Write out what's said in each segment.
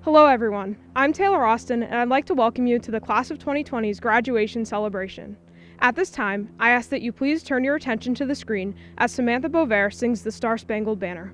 Hello everyone, I'm Taylor Austin and I'd like to welcome you to the Class of 2020's graduation celebration. At this time, I ask that you please turn your attention to the screen as Samantha Bovair sings the Star-Spangled Banner.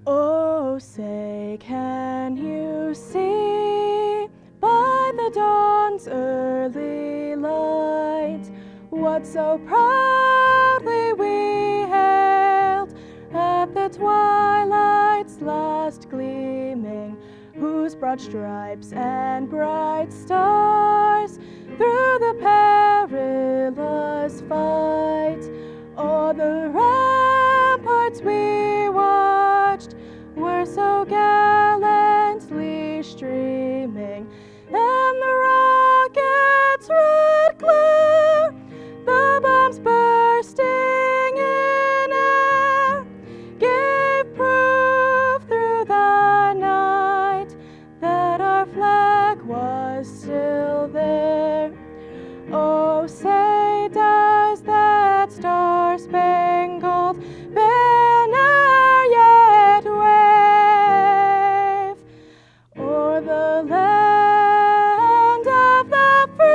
Oh, say, can you see by the dawn's early light what so proudly we hailed at the twilight's last gleaming, whose broad stripes and bright stars through the perilous fight o'er the ramparts we watched were so gallantly streaming, and the rocket's red glare, the bombs bursting in air, gave proof through the night that our flag was still there. Oh, say, does that star-spangled banner yet wave o'er the land of the free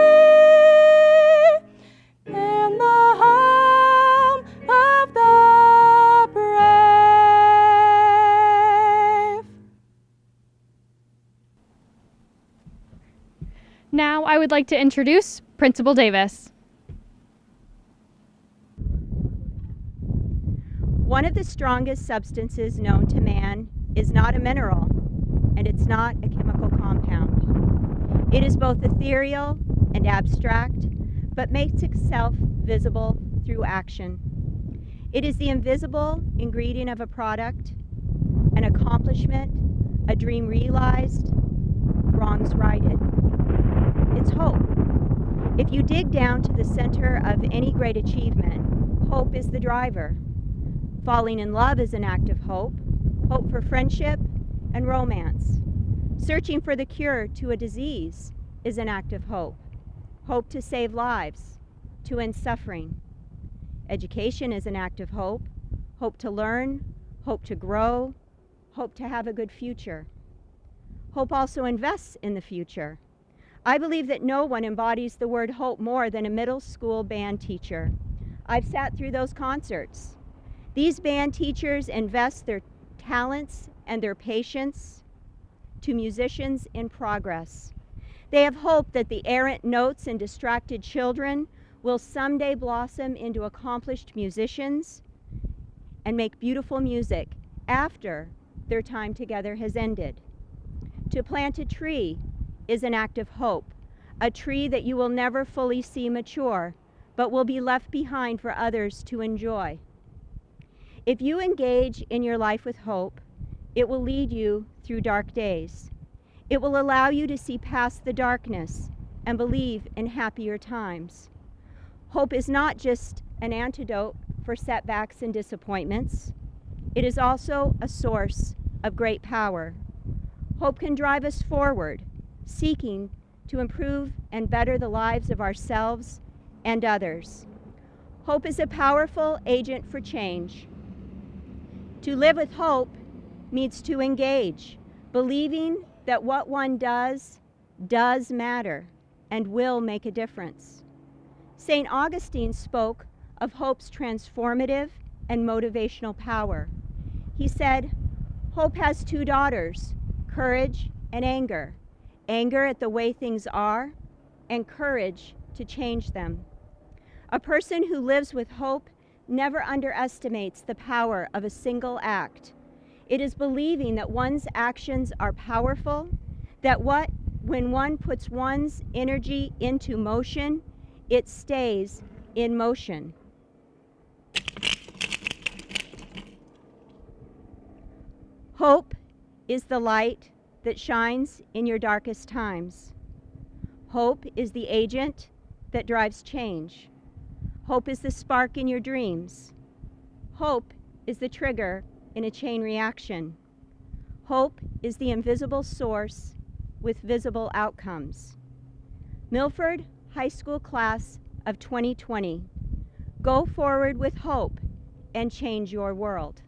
and the home of the brave? Now I would like to introduce Principal Davis. One of the strongest substances known to man is not a mineral, and it's not a chemical compound. It is both ethereal and abstract, but makes itself visible through action. It is the invisible ingredient of a product, an accomplishment, a dream realized, wrongs righted. It's hope. If you dig down to the center of any great achievement, hope is the driver. Falling in love is an act of hope, hope for friendship and romance. Searching for the cure to a disease is an act of hope, hope to save lives, to end suffering. Education is an act of hope, hope to learn, hope to grow, hope to have a good future. Hope also invests in the future. I believe that no one embodies the word hope more than a middle school band teacher. I've sat through those concerts. These band teachers invest their talents and their patience to musicians in progress. They have hope that the errant notes and distracted children will someday blossom into accomplished musicians and make beautiful music after their time together has ended. To plant a tree is an act of hope, a tree that you will never fully see mature, but will be left behind for others to enjoy. If you engage in your life with hope, it will lead you through dark days. It will allow you to see past the darkness and believe in happier times. Hope is not just an antidote for setbacks and disappointments. It is also a source of great power. Hope can drive us forward, seeking to improve and better the lives of ourselves and others. Hope is a powerful agent for change. To live with hope means to engage, believing that what one does matter and will make a difference. St. Augustine spoke of hope's transformative and motivational power. He said, "Hope has two daughters, courage and anger. Anger at the way things are, and courage to change them." A person who lives with hope never underestimates the power of a single act. It is believing that one's actions are powerful, that when one puts one's energy into motion, it stays in motion. Hope is the light that shines in your darkest times. Hope is the agent that drives change. Hope is the spark in your dreams. Hope is the trigger in a chain reaction. Hope is the invisible source with visible outcomes. Milford High School Class of 2020, Go forward with hope and change your world.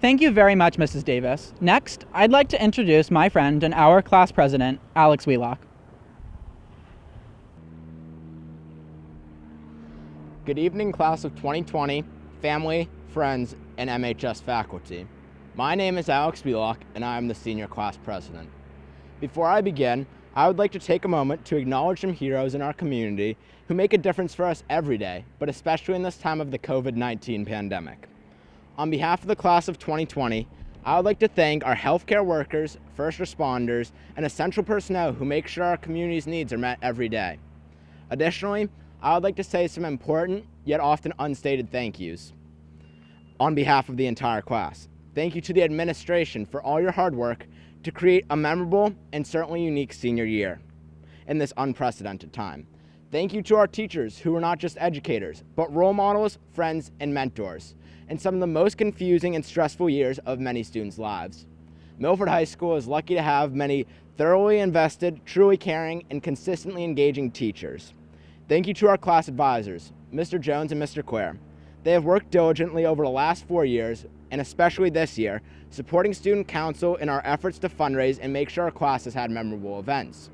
Thank you very much, Mrs. Davis. Next, I'd like to introduce my friend and our class president, Alex Wheelock. Good evening, class of 2020, family, friends, and MHS faculty. My name is Alex Wheelock, and I am the senior class president. Before I begin, I would like to take a moment to acknowledge some heroes in our community who make a difference for us every day, but especially in this time of the COVID-19 pandemic. On behalf of the class of 2020, I would like to thank our healthcare workers, first responders, and essential personnel who make sure our community's needs are met every day. Additionally, I would like to say some important, yet often unstated thank yous. On behalf of the entire class, thank you to the administration for all your hard work to create a memorable and certainly unique senior year in this unprecedented time. Thank you to our teachers who are not just educators, but role models, friends, and mentors in some of the most confusing and stressful years of many students' lives. Milford High School is lucky to have many thoroughly invested, truly caring, and consistently engaging teachers. Thank you to our class advisors, Mr. Jones and Mr. Clare. They have worked diligently over the last 4 years, and especially this year, supporting student council in our efforts to fundraise and make sure our class has had memorable events.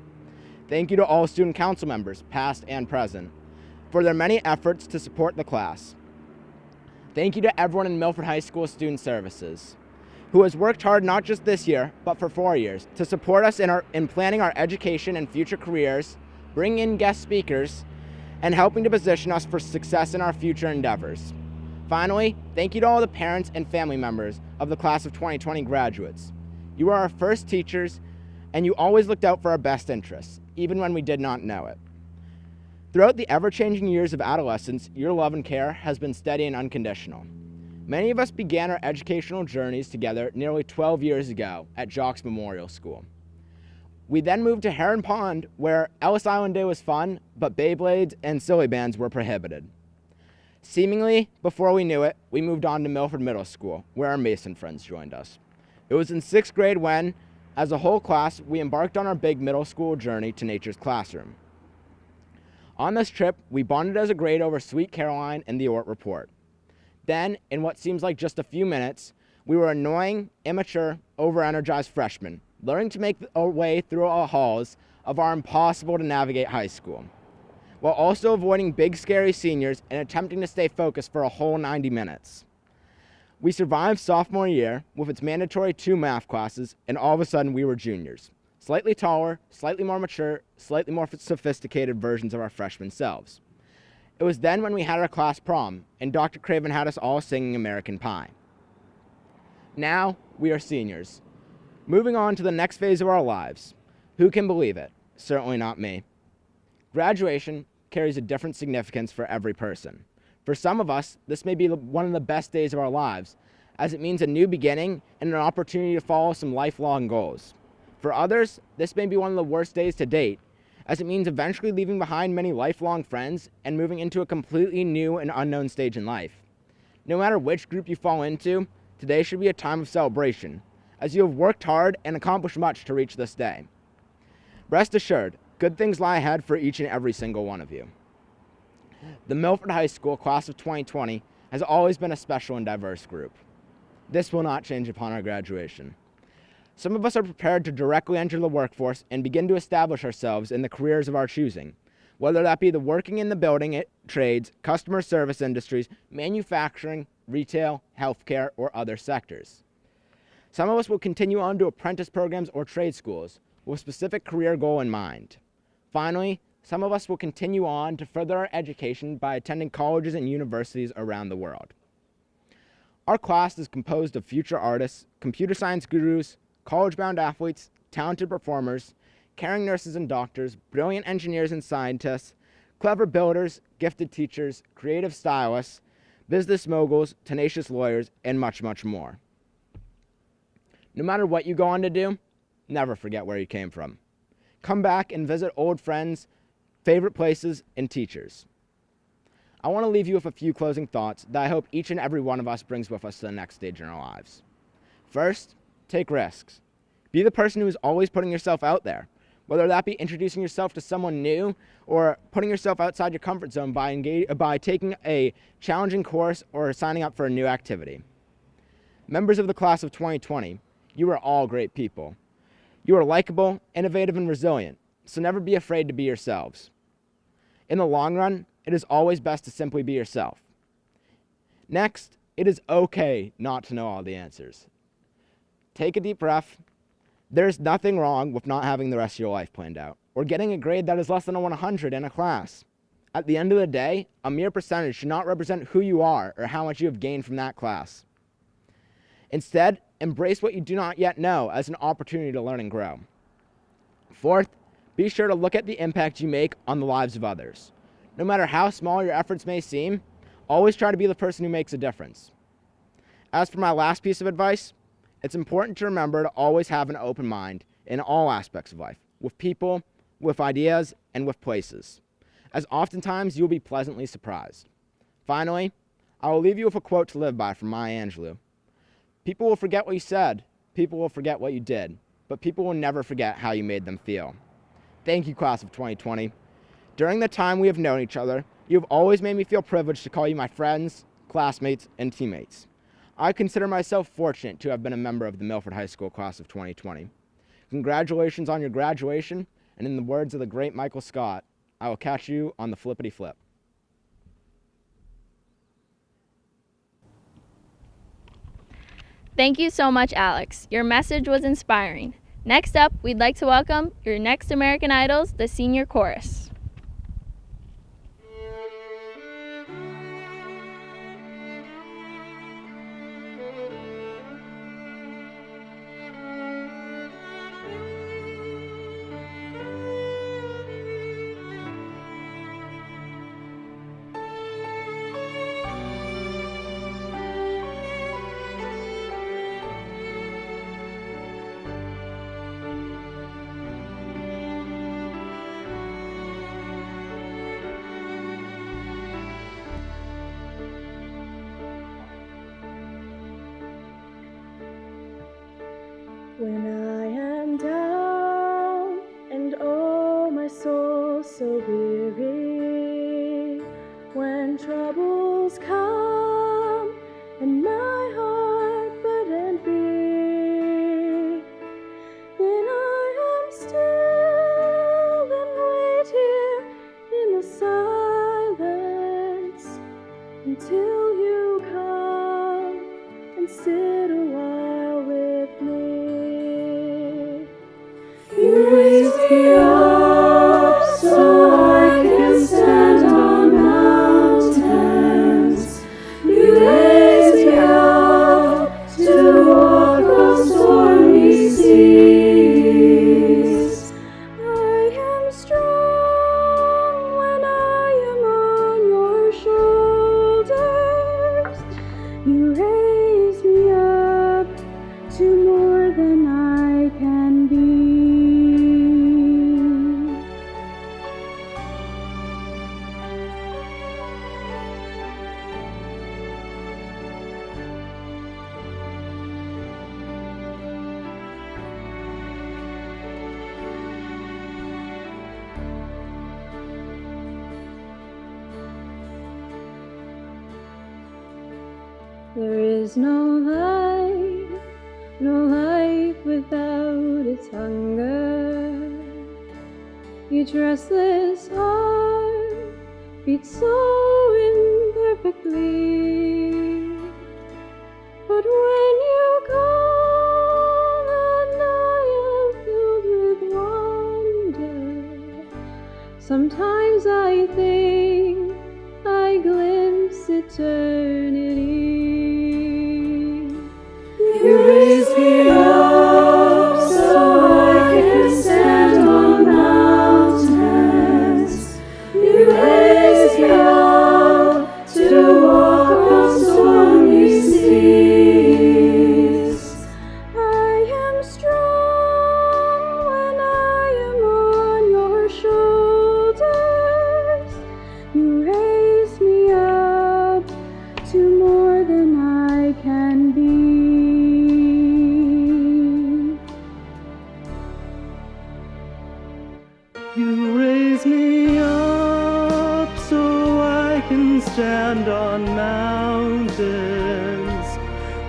Thank you to all student council members, past and present, for their many efforts to support the class. Thank you to everyone in Milford High School Student Services, who has worked hard not just this year, but for 4 years, to support us in planning our education and future careers, bringing in guest speakers, and helping to position us for success in our future endeavors. Finally, thank you to all the parents and family members of the class of 2020 graduates. You are our first teachers, and you always looked out for our best interests, even when we did not know it. Throughout the ever-changing years of adolescence, your love and care has been steady and unconditional. Many of us began our educational journeys together nearly 12 years ago at Jocks Memorial School. We then moved to Heron Pond, where Ellis Island Day was fun, but Beyblades and silly bands were prohibited. Seemingly, before we knew it, we moved on to Milford Middle School, where our Mason friends joined us. It was in 6th grade when, as a whole class, we embarked on our big middle school journey to Nature's Classroom. On this trip, we bonded as a grade over Sweet Caroline and the Ort Report. Then, in what seems like just a few minutes, we were annoying, immature, over-energized freshmen, learning to make our way through our halls of our impossible-to-navigate high school, while also avoiding big, scary seniors and attempting to stay focused for a whole 90 minutes. We survived sophomore year with its mandatory 2 math classes, and all of a sudden we were juniors. Slightly taller, slightly more mature, slightly more sophisticated versions of our freshman selves. It was then when we had our class prom, and Dr. Craven had us all singing American Pie. Now, we are seniors, moving on to the next phase of our lives. Who can believe it? Certainly not me. Graduation carries a different significance for every person. For some of us, this may be one of the best days of our lives, as it means a new beginning and an opportunity to follow some lifelong goals. For others, this may be one of the worst days to date, as it means eventually leaving behind many lifelong friends and moving into a completely new and unknown stage in life. No matter which group you fall into, today should be a time of celebration, as you have worked hard and accomplished much to reach this day. Rest assured, good things lie ahead for each and every single one of you. The Milford High School class of 2020 has always been a special and diverse group. This will not change upon our graduation. Some of us are prepared to directly enter the workforce and begin to establish ourselves in the careers of our choosing, whether that be the working in the building trades, customer service industries, manufacturing, retail, healthcare, or other sectors. Some of us will continue on to apprentice programs or trade schools with a specific career goal in mind. Finally, some of us will continue on to further our education by attending colleges and universities around the world. Our class is composed of future artists, computer science gurus, college-bound athletes, talented performers, caring nurses and doctors, brilliant engineers and scientists, clever builders, gifted teachers, creative stylists, business moguls, tenacious lawyers, and much, much more. No matter what you go on to do, never forget where you came from. Come back and visit old friends, favorite places, and teachers. I want to leave you with a few closing thoughts that I hope each and every one of us brings with us to the next stage in our lives. First, take risks. Be the person who is always putting yourself out there, whether that be introducing yourself to someone new or putting yourself outside your comfort zone by taking a challenging course or signing up for a new activity. Members of the class of 2020, you are all great people. You are likable, innovative, and resilient, so never be afraid to be yourselves. In the long run, it is always best to simply be yourself. Next, it is okay not to know all the answers. Take a deep breath. There's nothing wrong with not having the rest of your life planned out, or getting a grade that is less than a 100 in a class. At the end of the day, a mere percentage should not represent who you are or how much you have gained from that class. Instead, embrace what you do not yet know as an opportunity to learn and grow. Fourth, be sure to look at the impact you make on the lives of others. No matter how small your efforts may seem, always try to be the person who makes a difference. As for my last piece of advice, it's important to remember to always have an open mind in all aspects of life, with people, with ideas, and with places, as oftentimes you'll be pleasantly surprised. Finally, I will leave you with a quote to live by from Maya Angelou. People will forget what you said, people will forget what you did, but people will never forget how you made them feel. Thank you, class of 2020. During the time we have known each other, you have always made me feel privileged to call you my friends, classmates, and teammates. I consider myself fortunate to have been a member of the Milford High School class of 2020. Congratulations on your graduation, and in the words of the great Michael Scott, I will catch you on the flippity flip. Thank you so much, Alex. Your message was inspiring. Next up, we'd like to welcome your next American Idols, the senior chorus. When I am down and oh my soul so weary, when troubles come and my heart burdened be, then I am still and wait here in the silence until you come and sit a while with me. You raise me up so I can stand on mountains. You raise me up to walk on stormy seas. I am strong when I am on your shoulders. You raise me up to more than I can be. There is no life without its hunger. Each restless heart beats so imperfectly. But when you come and I am filled with wonder, sometimes I think I glimpse eternity. You raise me up so I can stand on mountains. You raise me up to walk on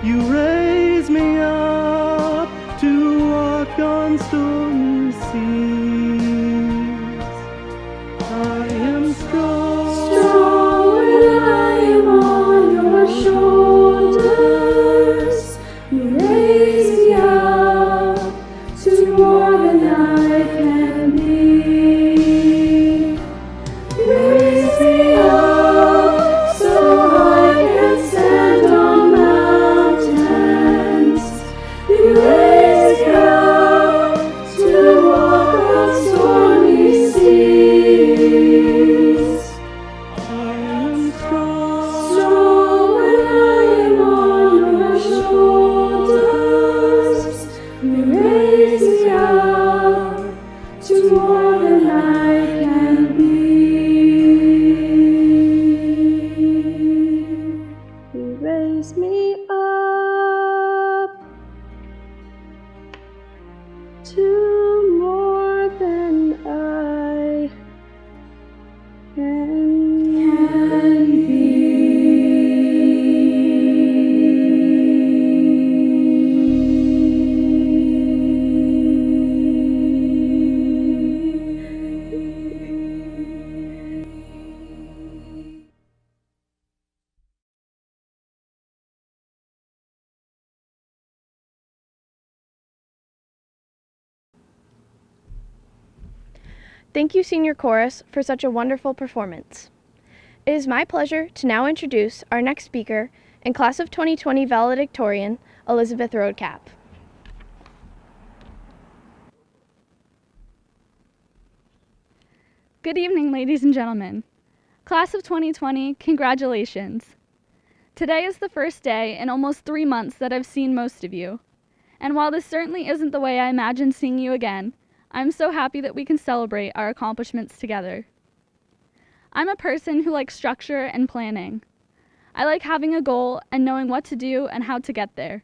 You raise me up to walk on stormy seas. I am strong, Strong when I am on your shoulders. You raise me up to more than I can be. You raise me up so I can stand on mountains. You raise me up to walk on stormy seas. I am strong, Strong when I am on your shoulders. You raise me up to more than I can be. You raise me up to more than I can Thank you, Senior Chorus, for such a wonderful performance. It is my pleasure to now introduce our next speaker and Class of 2020 valedictorian, Elizabeth Roadcap. Good evening, ladies and gentlemen. Class of 2020, congratulations. Today is the first day in almost 3 months that I've seen most of you. And while this certainly isn't the way I imagined seeing you again, I'm so happy that we can celebrate our accomplishments together. I'm a person who likes structure and planning. I like having a goal and knowing what to do and how to get there.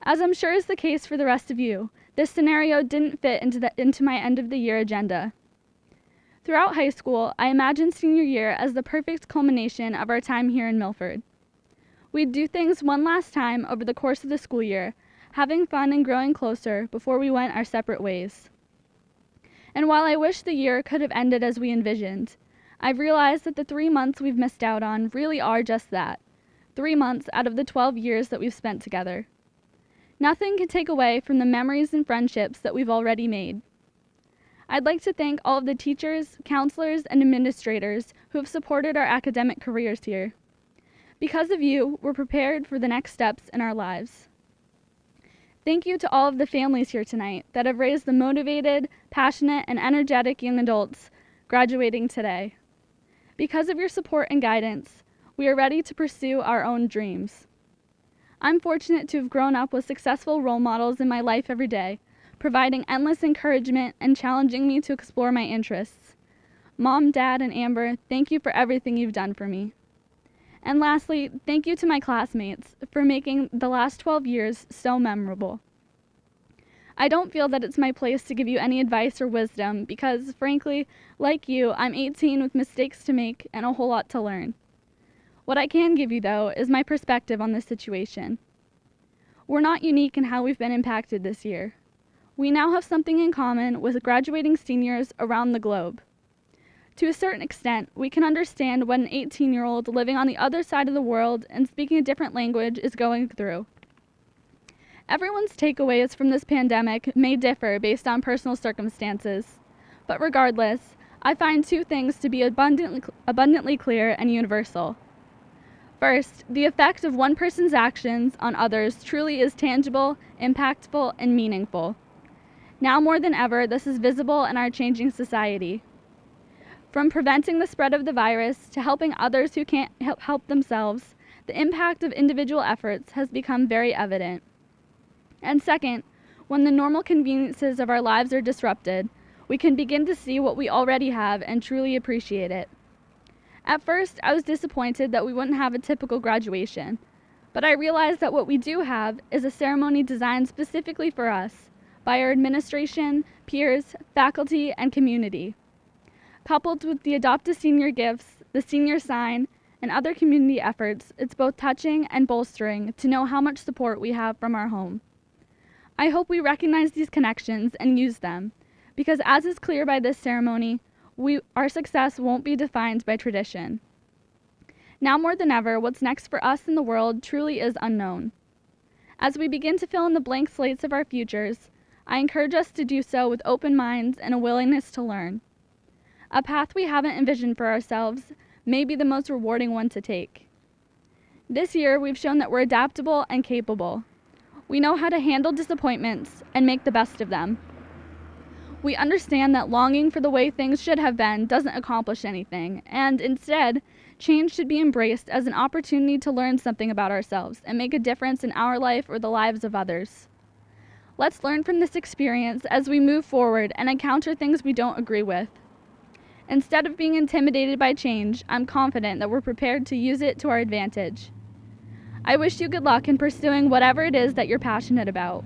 As I'm sure is the case for the rest of you, this scenario didn't fit into my end of the year agenda. Throughout high school, I imagined senior year as the perfect culmination of our time here in Milford. We'd do things one last time over the course of the school year, having fun and growing closer before we went our separate ways. And while I wish the year could have ended as we envisioned, I've realized that the 3 months we've missed out on really are just that, 3 months out of the 12 years that we've spent together. Nothing can take away from the memories and friendships that we've already made. I'd like to thank all of the teachers, counselors, and administrators who have supported our academic careers here. Because of you, we're prepared for the next steps in our lives. Thank you to all of the families here tonight that have raised the motivated, passionate, and energetic young adults graduating today. Because of your support and guidance, we are ready to pursue our own dreams. I'm fortunate to have grown up with successful role models in my life every day, providing endless encouragement and challenging me to explore my interests. Mom, Dad, and Amber, thank you for everything you've done for me. And lastly, thank you to my classmates for making the last 12 years so memorable. I don't feel that it's my place to give you any advice or wisdom because, frankly, like you, I'm 18 with mistakes to make and a whole lot to learn. What I can give you, though, is my perspective on this situation. We're not unique in how we've been impacted this year. We now have something in common with graduating seniors around the globe. To a certain extent, we can understand what an 18-year-old living on the other side of the world and speaking a different language is going through. Everyone's takeaways from this pandemic may differ based on personal circumstances, but regardless, I find 2 things to be abundantly clear and universal. First, the effect of one person's actions on others truly is tangible, impactful, and meaningful. Now more than ever, this is visible in our changing society. From preventing the spread of the virus to helping others who can't help themselves, the impact of individual efforts has become very evident. And second, when the normal conveniences of our lives are disrupted, we can begin to see what we already have and truly appreciate it. At first, I was disappointed that we wouldn't have a typical graduation, but I realized that what we do have is a ceremony designed specifically for us by our administration, peers, faculty, and community. Coupled with the Adopt a Senior gifts, the senior sign, and other community efforts, it's both touching and bolstering to know how much support we have from our home. I hope we recognize these connections and use them, because as is clear by this ceremony, our success won't be defined by tradition. Now more than ever, what's next for us in the world truly is unknown. As we begin to fill in the blank slates of our futures, I encourage us to do so with open minds and a willingness to learn. A path we haven't envisioned for ourselves may be the most rewarding one to take. This year, we've shown that we're adaptable and capable. We know how to handle disappointments and make the best of them. We understand that longing for the way things should have been doesn't accomplish anything, and instead, change should be embraced as an opportunity to learn something about ourselves and make a difference in our life or the lives of others. Let's learn from this experience as we move forward and encounter things we don't agree with. Instead of being intimidated by change, I'm confident that we're prepared to use it to our advantage. I wish you good luck in pursuing whatever it is that you're passionate about.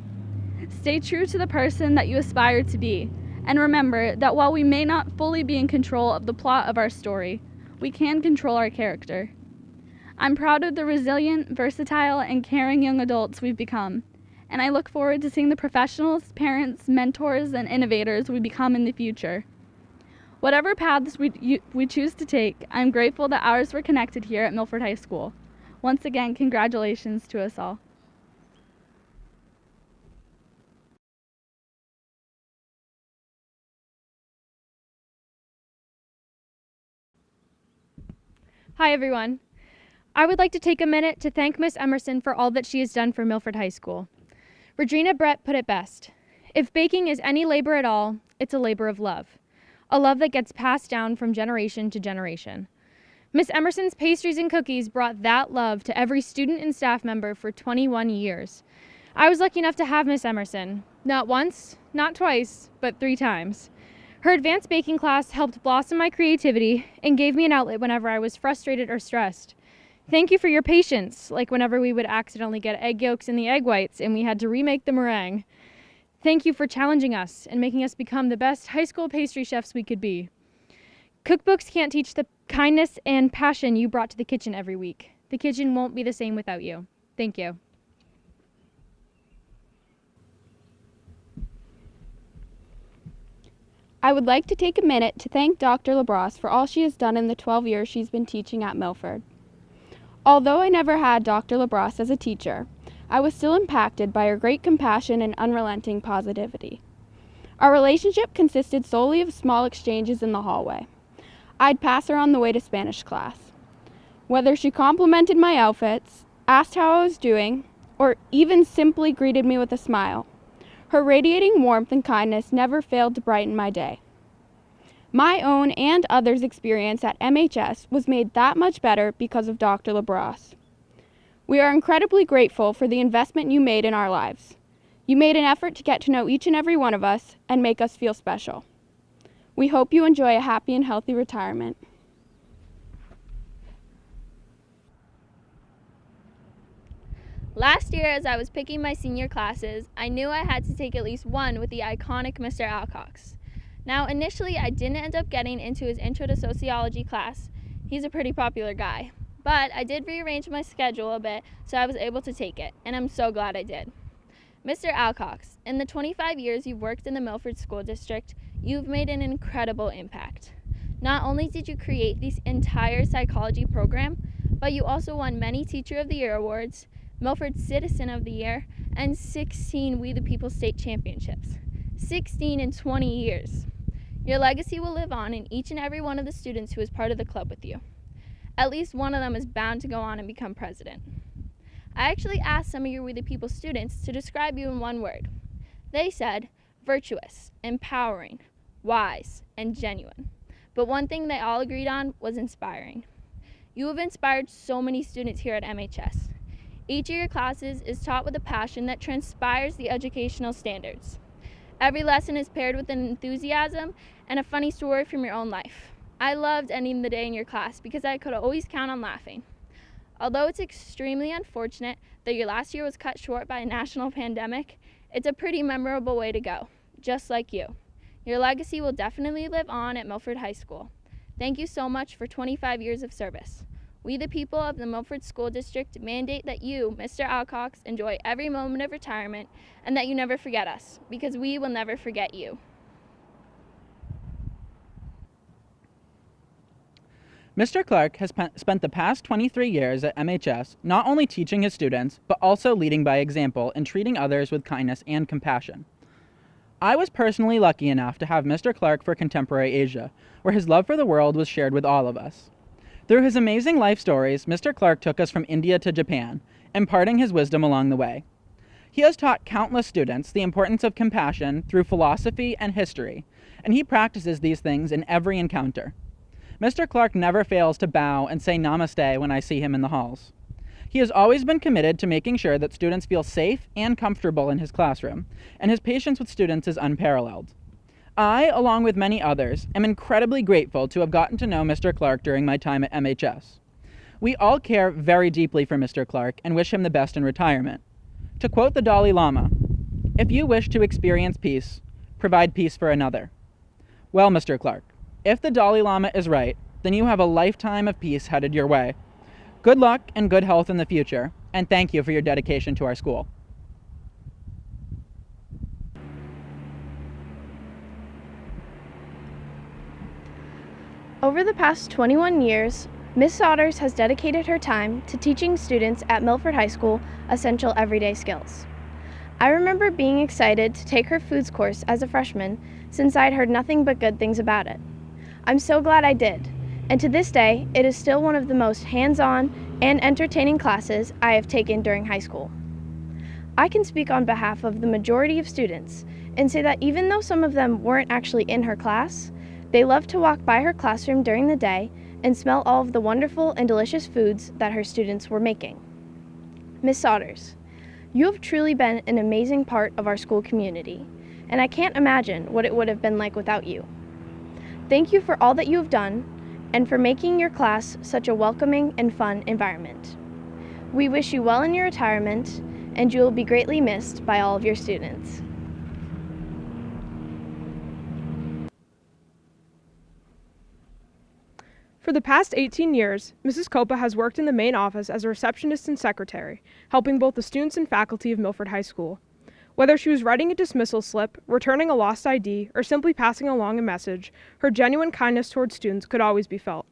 Stay true to the person that you aspire to be, and remember that while we may not fully be in control of the plot of our story, we can control our character. I'm proud of the resilient, versatile, and caring young adults we've become, and I look forward to seeing the professionals, parents, mentors, and innovators we become in the future. Whatever paths we choose to take, I'm grateful that ours were connected here at Milford High School. Once again, congratulations to us all. Hi everyone. I would like to take a minute to thank Miss Emerson for all that she has done for Milford High School. Regina Brett put it best. If baking is any labor at all, it's a labor of love. A love that gets passed down from generation to generation. Miss Emerson's pastries and cookies brought that love to every student and staff member for 21 years. I was lucky enough to have Miss Emerson. Not once, not twice, but 3 times. Her advanced baking class helped blossom my creativity and gave me an outlet whenever I was frustrated or stressed. Thank you for your patience, like whenever we would accidentally get egg yolks in the egg whites and we had to remake the meringue. Thank you for challenging us and making us become the best high school pastry chefs we could be. Cookbooks can't teach the kindness and passion you brought to the kitchen every week. The kitchen won't be the same without you. Thank you. I would like to take a minute to thank Dr. LaBrosse for all she has done in the 12 years she's been teaching at Milford. Although I never had Dr. LaBrosse as a teacher, I was still impacted by her great compassion and unrelenting positivity. Our relationship consisted solely of small exchanges in the hallway. I'd pass her on the way to Spanish class. Whether she complimented my outfits, asked how I was doing, or even simply greeted me with a smile, her radiating warmth and kindness never failed to brighten my day. My own and others' experience at MHS was made that much better because of Dr. LaBrosse. We are incredibly grateful for the investment you made in our lives. You made an effort to get to know each and every one of us and make us feel special. We hope you enjoy a happy and healthy retirement. Last year, as I was picking my senior classes, I knew I had to take at least one with the iconic Mr. Alcox. Now, initially, I didn't end up getting into his Intro to Sociology class. He's a pretty popular guy. But I did rearrange my schedule a bit so I was able to take it, and I'm so glad I did. Mr. Alcox, in the 25 years you've worked in the Milford School District, you've made an incredible impact. Not only did you create this entire psychology program, but you also won many Teacher of the Year awards, Milford Citizen of the Year, and 16 We the People State Championships. 16 in 20 years. Your legacy will live on in each and every one of the students who is part of the club with you. At least one of them is bound to go on and become president. I actually asked some of your We the People students to describe you in one word. They said virtuous, empowering, wise, and genuine. But one thing they all agreed on was inspiring. You have inspired so many students here at MHS. Each of your classes is taught with a passion that transpires the educational standards. Every lesson is paired with an enthusiasm and a funny story from your own life. I loved ending the day in your class because I could always count on laughing. Although it's extremely unfortunate that your last year was cut short by a national pandemic, it's a pretty memorable way to go, just like you. Your legacy will definitely live on at Milford High School. Thank you so much for 25 years of service. We, the people of the Milford School District, mandate that you, Mr. Alcox, enjoy every moment of retirement and that you never forget us, because we will never forget you. Mr. Clark has spent the past 23 years at MHS not only teaching his students, but also leading by example and treating others with kindness and compassion. I was personally lucky enough to have Mr. Clark for Contemporary Asia, where his love for the world was shared with all of us. Through his amazing life stories, Mr. Clark took us from India to Japan, imparting his wisdom along the way. He has taught countless students the importance of compassion through philosophy and history, and he practices these things in every encounter. Mr. Clark never fails to bow and say namaste when I see him in the halls. He has always been committed to making sure that students feel safe and comfortable in his classroom, and his patience with students is unparalleled. I, along with many others, am incredibly grateful to have gotten to know Mr. Clark during my time at MHS. We all care very deeply for Mr. Clark and wish him the best in retirement. To quote the Dalai Lama, "If you wish to experience peace, provide peace for another." Well, Mr. Clark, if the Dalai Lama is right, then you have a lifetime of peace headed your way. Good luck and good health in the future, and thank you for your dedication to our school. Over the past 21 years, Ms. Sodders has dedicated her time to teaching students at Milford High School essential everyday skills. I remember being excited to take her foods course as a freshman since I'd heard nothing but good things about it. I'm so glad I did, and to this day, it is still one of the most hands-on and entertaining classes I have taken during high school. I can speak on behalf of the majority of students and say that even though some of them weren't actually in her class, they loved to walk by her classroom during the day and smell all of the wonderful and delicious foods that her students were making. Ms. Sodders, you have truly been an amazing part of our school community, and I can't imagine what it would have been like without you. Thank you for all that you have done and for making your class such a welcoming and fun environment. We wish you well in your retirement, and you will be greatly missed by all of your students. For the past 18 years, Mrs. Copa has worked in the main office as a receptionist and secretary, helping both the students and faculty of Milford High School. Whether she was writing a dismissal slip, returning a lost ID, or simply passing along a message, her genuine kindness towards students could always be felt.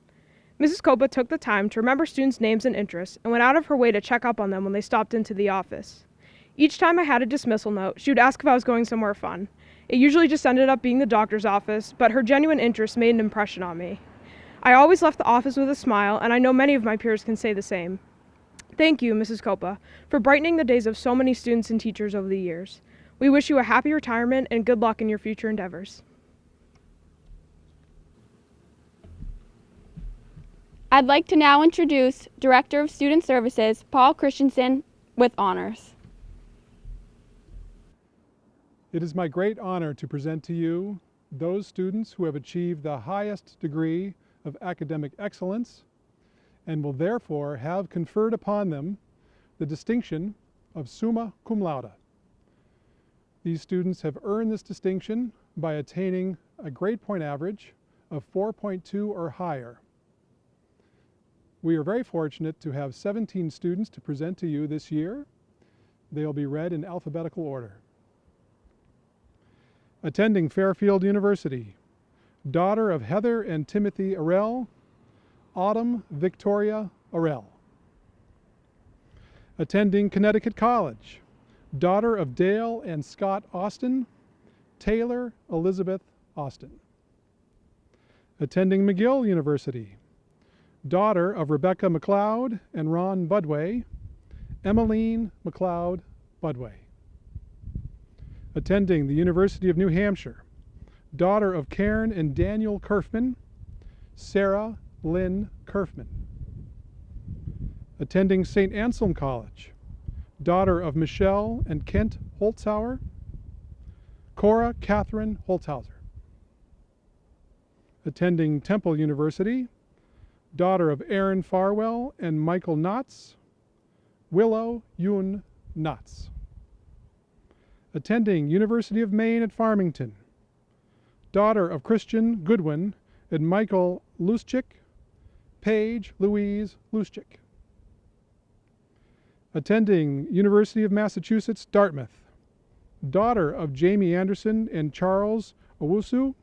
Mrs. Copa took the time to remember students' names and interests and went out of her way to check up on them when they stopped into the office. Each time I had a dismissal note, she would ask if I was going somewhere fun. It usually just ended up being the doctor's office, but her genuine interest made an impression on me. I always left the office with a smile, and I know many of my peers can say the same. Thank you, Mrs. Copa, for brightening the days of so many students and teachers over the years. We wish you a happy retirement and good luck in your future endeavors. I'd like to now introduce Director of Student Services, Paul Christensen, with honors. It is my great honor to present to you those students who have achieved the highest degree of academic excellence and will therefore have conferred upon them the distinction of summa cum laude. These students have earned this distinction by attaining a grade point average of 4.2 or higher. We are very fortunate to have 17 students to present to you this year. They will be read in alphabetical order. Attending Fairfield University, daughter of Heather and Timothy Arell, Autumn Victoria Arell. Attending Connecticut College, daughter of Dale and Scott Austin, Taylor Elizabeth Austin. Attending McGill University, daughter of Rebecca McLeod and Ron Budway, Emmeline McLeod Budway. Attending the University of New Hampshire, daughter of Karen and Daniel Kerfman, Sarah Lynn Kerfman. Attending St. Anselm College, daughter of Michelle and Kent Holtzhauer, Cora Catherine Holtzhauser. Attending Temple University, daughter of Aaron Farwell and Michael Knotts, Willow Yoon Knotts. Attending University of Maine at Farmington, daughter of Christian Goodwin and Michael Luschik, Paige Louise Luschik. Attending University of Massachusetts, Dartmouth, daughter of Jamie Anderson and Charles Owusu,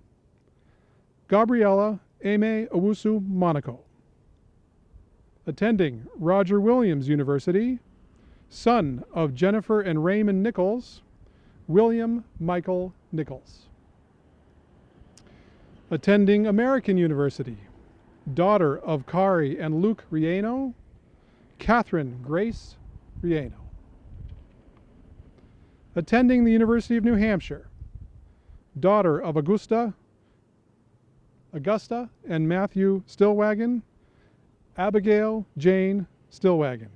Gabriella Aime Owusu Monaco. Attending Roger Williams University, son of Jennifer and Raymond Nichols, William Michael Nichols. Attending American University, daughter of Kari and Luke Rieno, Catherine Grace Rieno. Attending the University of New Hampshire, daughter of Augusta and Matthew Stillwagon, Abigail Jane Stillwagon.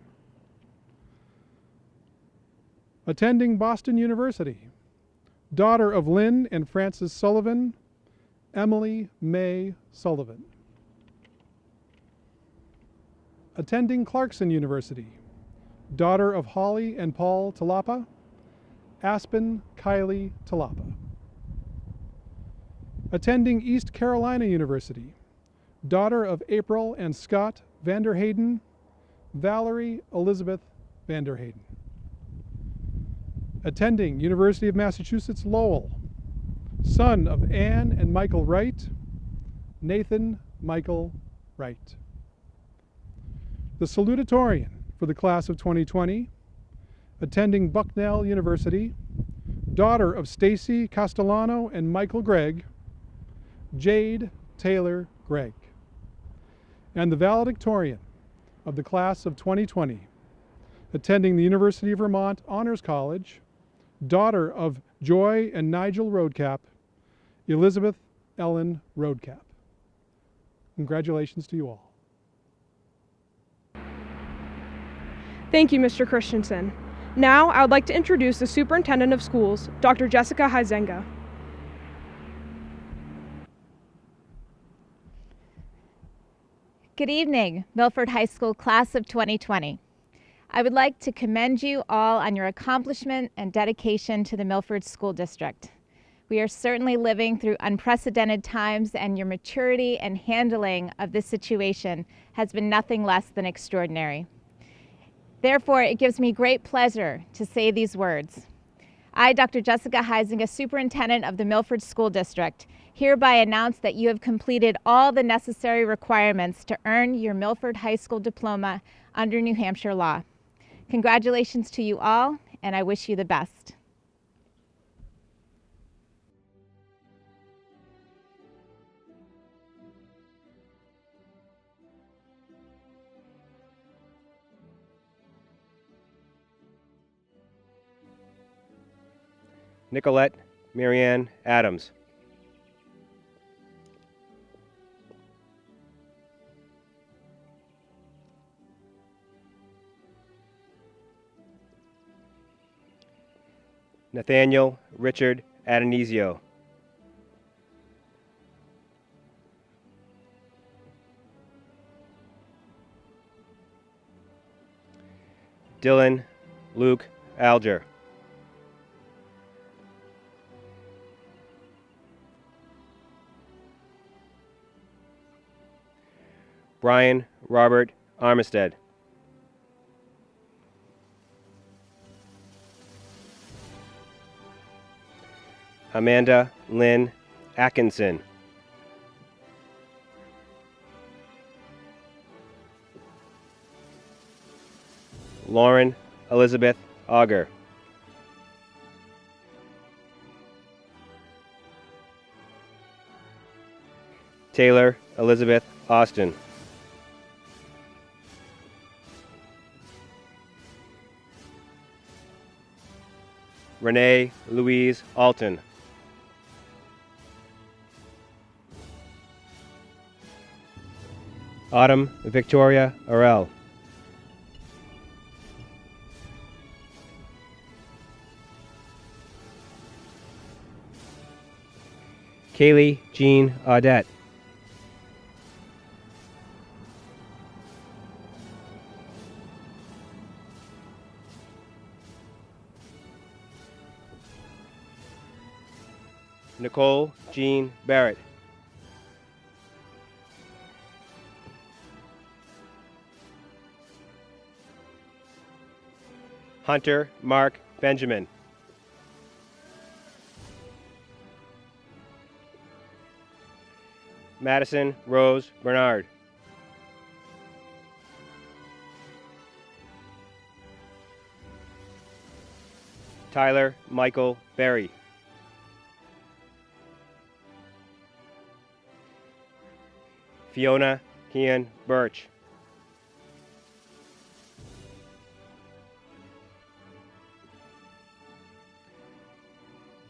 Attending Boston University, daughter of Lynn and Francis Sullivan, Emily May Sullivan. Attending Clarkson University, daughter of Holly and Paul Talapa, Aspen Kylie Talapa. Attending East Carolina University, daughter of April and Scott Vanderhayden, Valerie Elizabeth Vanderhayden. Attending University of Massachusetts Lowell, son of Anne and Michael Wright, Nathan Michael Wright. The salutatorian for the class of 2020, attending Bucknell University, daughter of Stacy Castellano and Michael Gregg, Jade Taylor Gregg. And the valedictorian of the class of 2020, attending the University of Vermont Honors College, daughter of Joy and Nigel Roadcap, Elizabeth Ellen Roadcap. Congratulations to you all. Thank you, Mr. Christensen. Now, I would like to introduce the Superintendent of Schools, Dr. Jessica Huizenga. Good evening, Milford High School Class of 2020. I would like to commend you all on your accomplishment and dedication to the Milford School District. We are certainly living through unprecedented times, and your maturity and handling of this situation has been nothing less than extraordinary. Therefore, it gives me great pleasure to say these words. I, Dr. Jessica Huizenga, Superintendent of the Milford School District, hereby announce that you have completed all the necessary requirements to earn your Milford High School diploma under New Hampshire law. Congratulations to you all, and I wish you the best. Nicolette Marianne Adams. Nathaniel Richard Adonisio. Dylan Luke Alger. Brian Robert Armistead. Amanda Lynn Atkinson. Lauren Elizabeth Auger. Taylor Elizabeth Austin. Renee Louise Alton. Autumn Victoria Arell. Kaylee Jean Audette. Nicole Jean Barrett. Hunter Mark Benjamin. Madison Rose Bernard. Tyler Michael Berry. Fiona Kian Birch.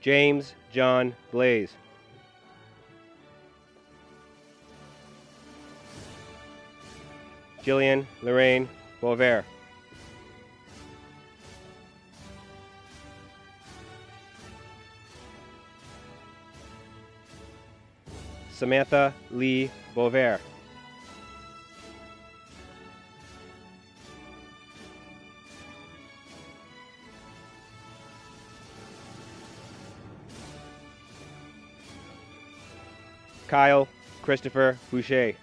James John Blaze. Jillian Lorraine Boisvert. Samantha Lee Boisvert. Kyle Christopher Boucher.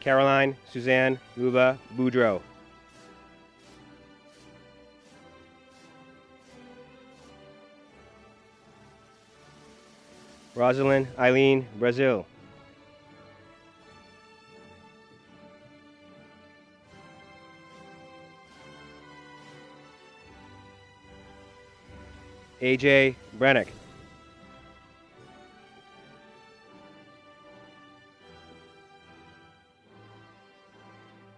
Caroline Suzanne Luba Boudreau. Rosalind Eileen Brazil. AJ Brennick.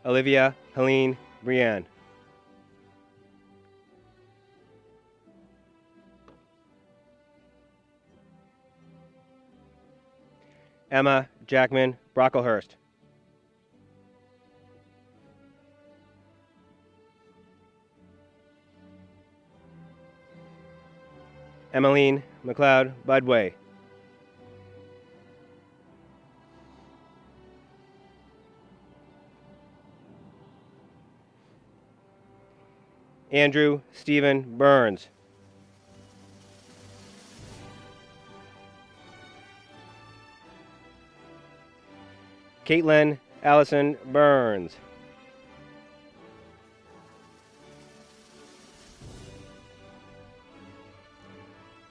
Olivia Helene Brienne. Emma Jackman Brocklehurst. Emmeline McLeod Budway. Andrew Stephen Burns. Caitlin Allison Burns.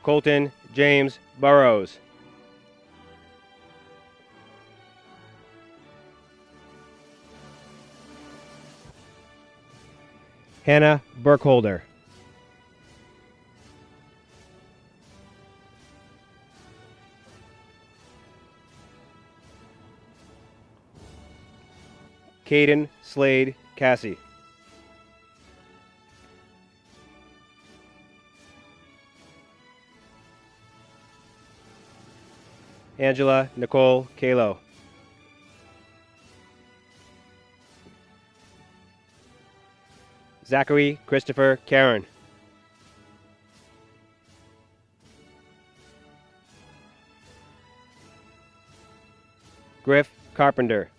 Colton James Burrows. Hannah Burkholder. Caden Slade Cassie. Angela Nicole Kalo. Zachary Christopher Karen. Griff Carpenter.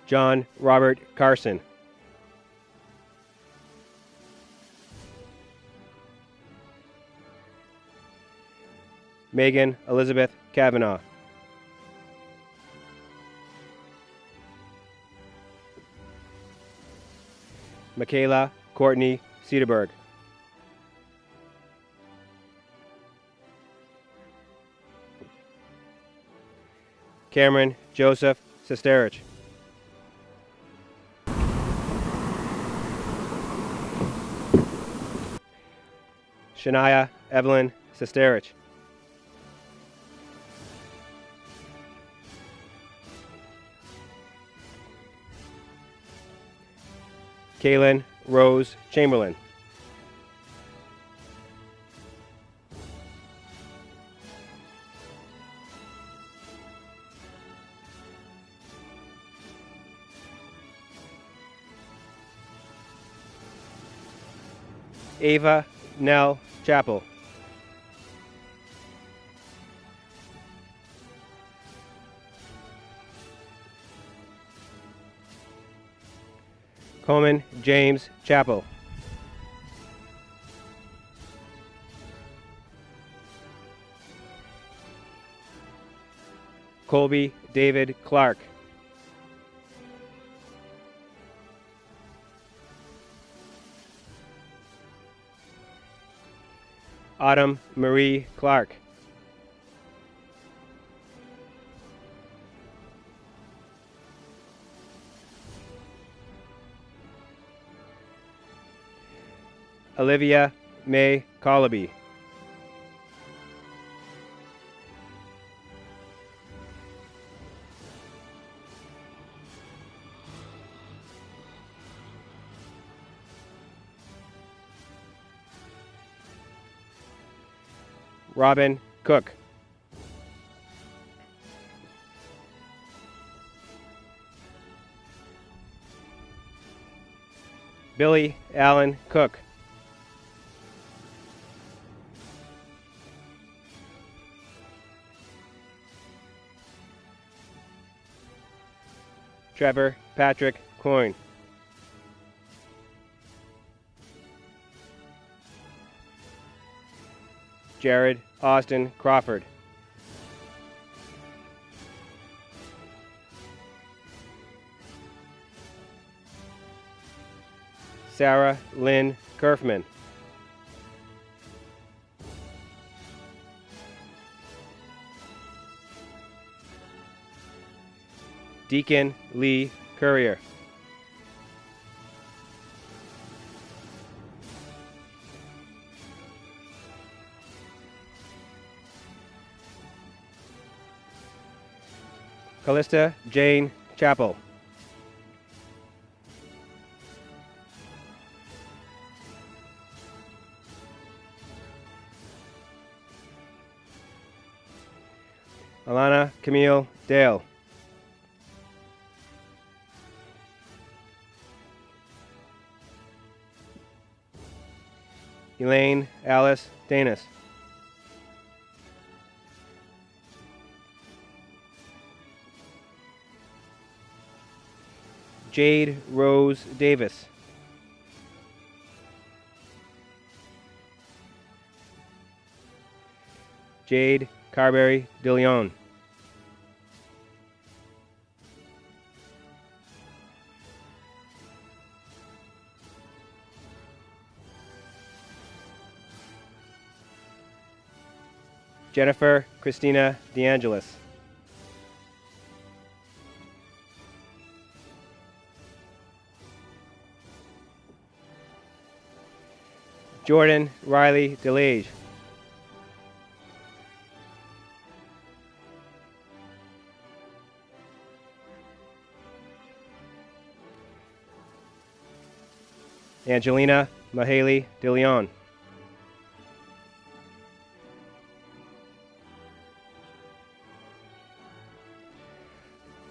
John Robert Carson. Megan Elizabeth Kavanaugh. Michaela Courtney Cedarberg. Cameron Joseph Sesterich. Shania Evelyn Sesterich. Kaylin Rose Chamberlain. Ava Nell Chappell. Coleman James Chappell. Colby David Clark. Autumn Marie Clark. Olivia May Collaby. Robin Cook. Billy Allen Cook. Trevor Patrick Coyne. Jared Austin Crawford. Sarah Lynn Kerfman. Deacon Lee Courier. Callista Jane Chappell. Alana Camille Dale. Elaine Alice Danis. Jade Rose Davis. Jade Carberry DeLeon. Jennifer Christina DeAngelis. Jordan Riley DeLage. Angelina Mahaley DeLeon.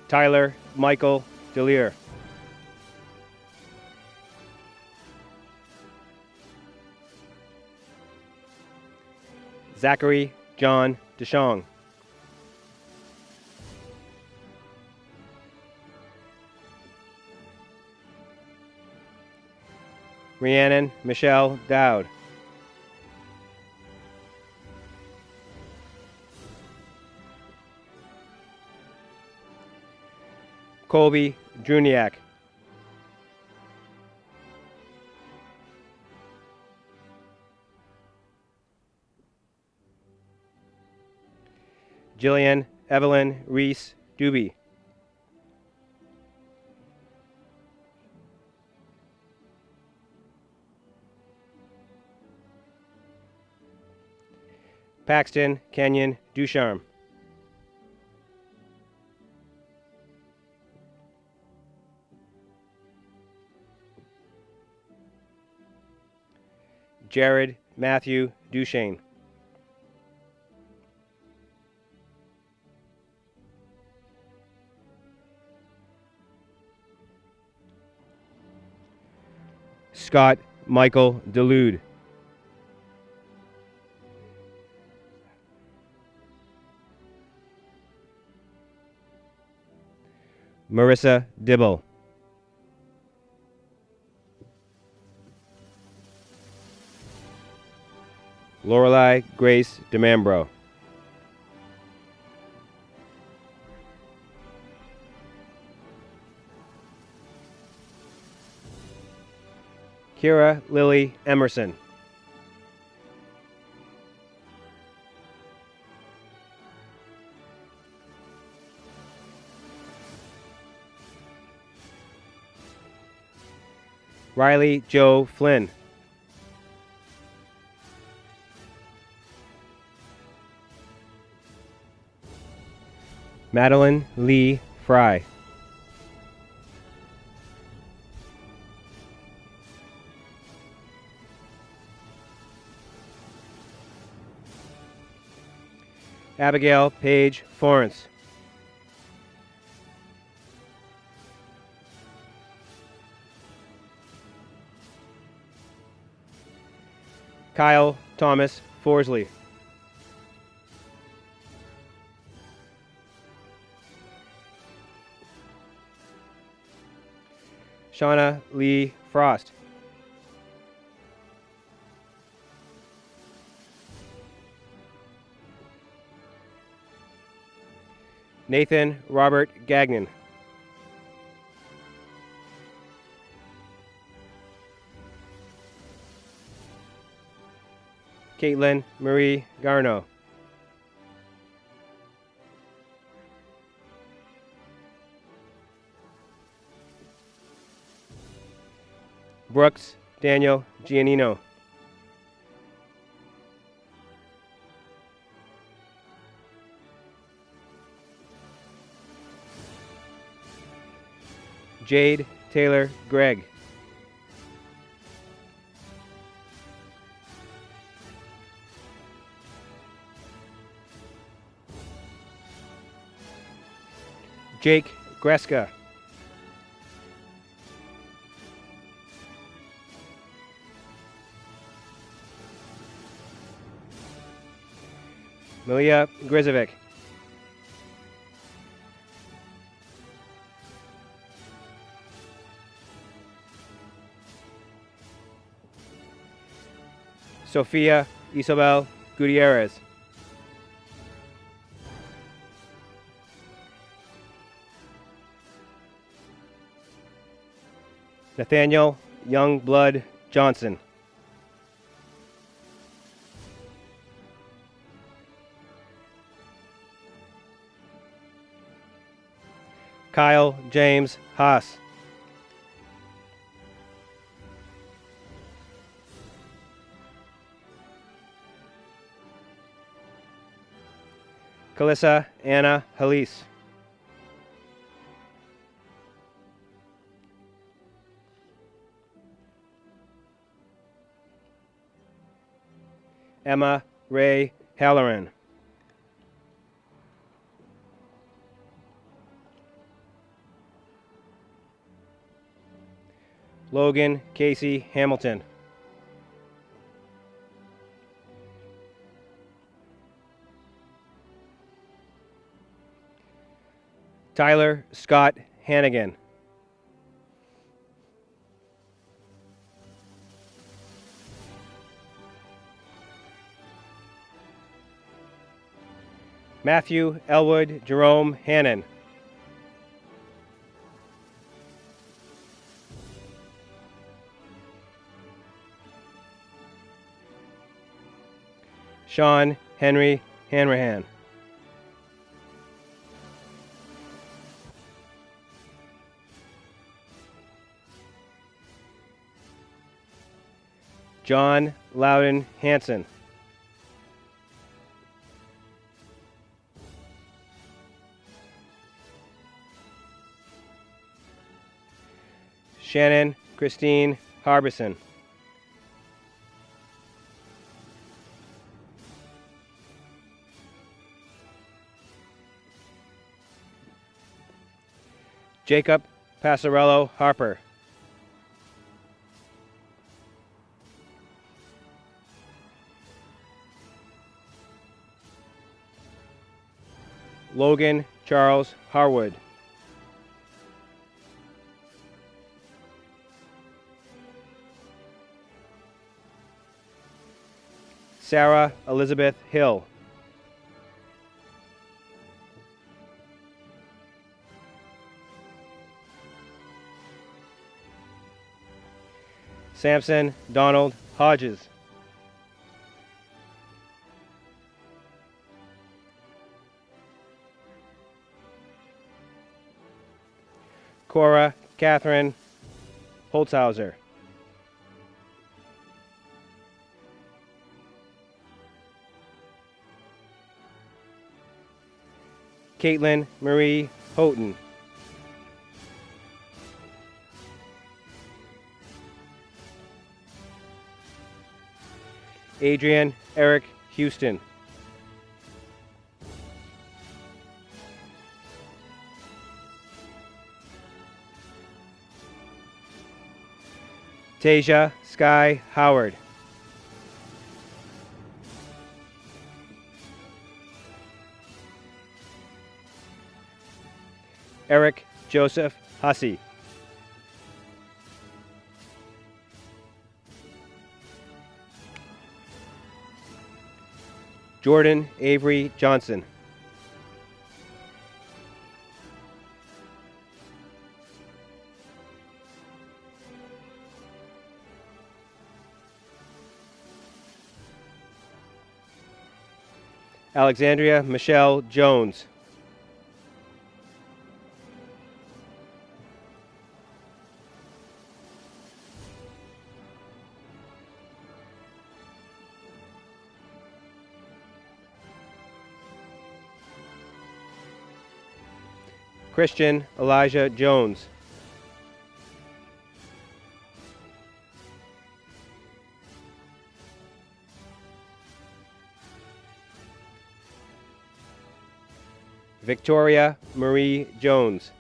Tyler Michael DeLear. Zachary John DeShong. Rhiannon Michelle Dowd. Colby Druniak. Jillian Evelyn Reese Doobie. Paxton Kenyon Ducharme. Jared Matthew Duchesne. Scott Michael Delude. Marissa Dibble. Lorelei Grace DeMambro. Kira Lily Emerson. Riley Joe Flynn. Madeline Lee Fry. Abigail Page Florence. Kyle Thomas Forsley. Shauna Lee Frost. Nathan Robert Gagnon. Caitlin Marie Garneau. Brooks Daniel Giannino. Jade Taylor Gregg. Jake Greska. Malia Grizovic. Sofia Isabel Gutierrez. Nathaniel Youngblood Johnson. Kyle James Haas. Calissa Anna Halise. Emma Ray Halloran. Logan Casey Hamilton. Tyler Scott Hannigan. Matthew Elwood Jerome Hannon. Sean Henry Hanrahan. John Loudon Hanson. Shannon Christine Harbison. Jacob Passarello Harper. Logan Charles Harwood. Sarah Elizabeth Hill. Samson Donald Hodges. Cora Catherine Holzhauser. Caitlin Marie Houghton. Adrian Eric Houston. Tasia Sky Howard. Eric Joseph Hussey. Jordan Avery Johnson. Alexandria Michelle Jones. Christian Elijah Jones. Victoria Marie Jones.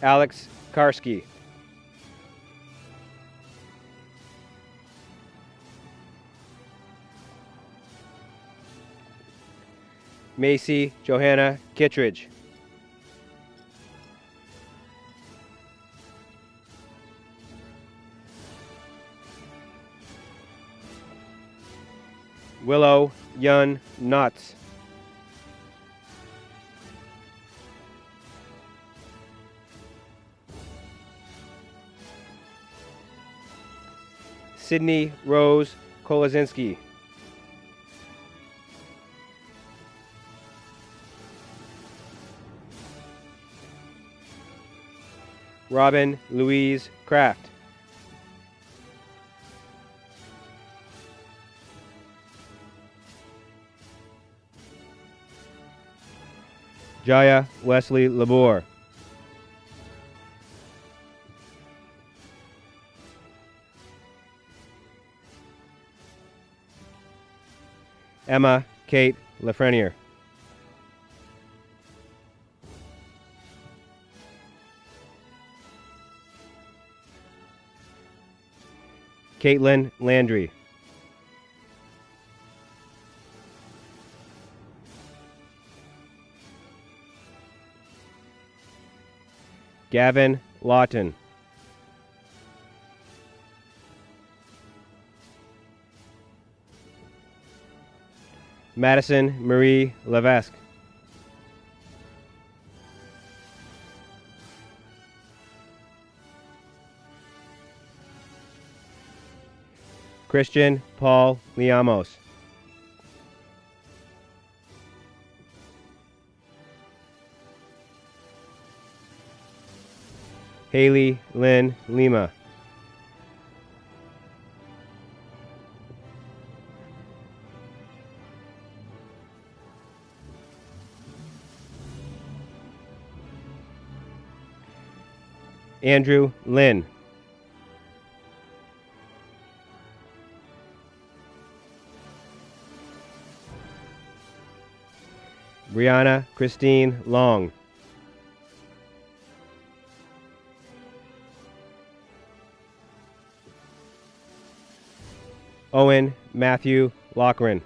Alex Karski. Macy Johanna Kittredge. Willow Yun Knotts. Sydney Rose Kolazinski. Robin Louise Kraft. Jaya Wesley Labor. Emma Kate Lafreniere. Caitlin Landry. Gavin Lawton. Madison Marie Levesque. Christian Paul Liamos. Haley Lynn Lima. Andrew Lynn. Brianna Christine Long. Owen Matthew Lochran.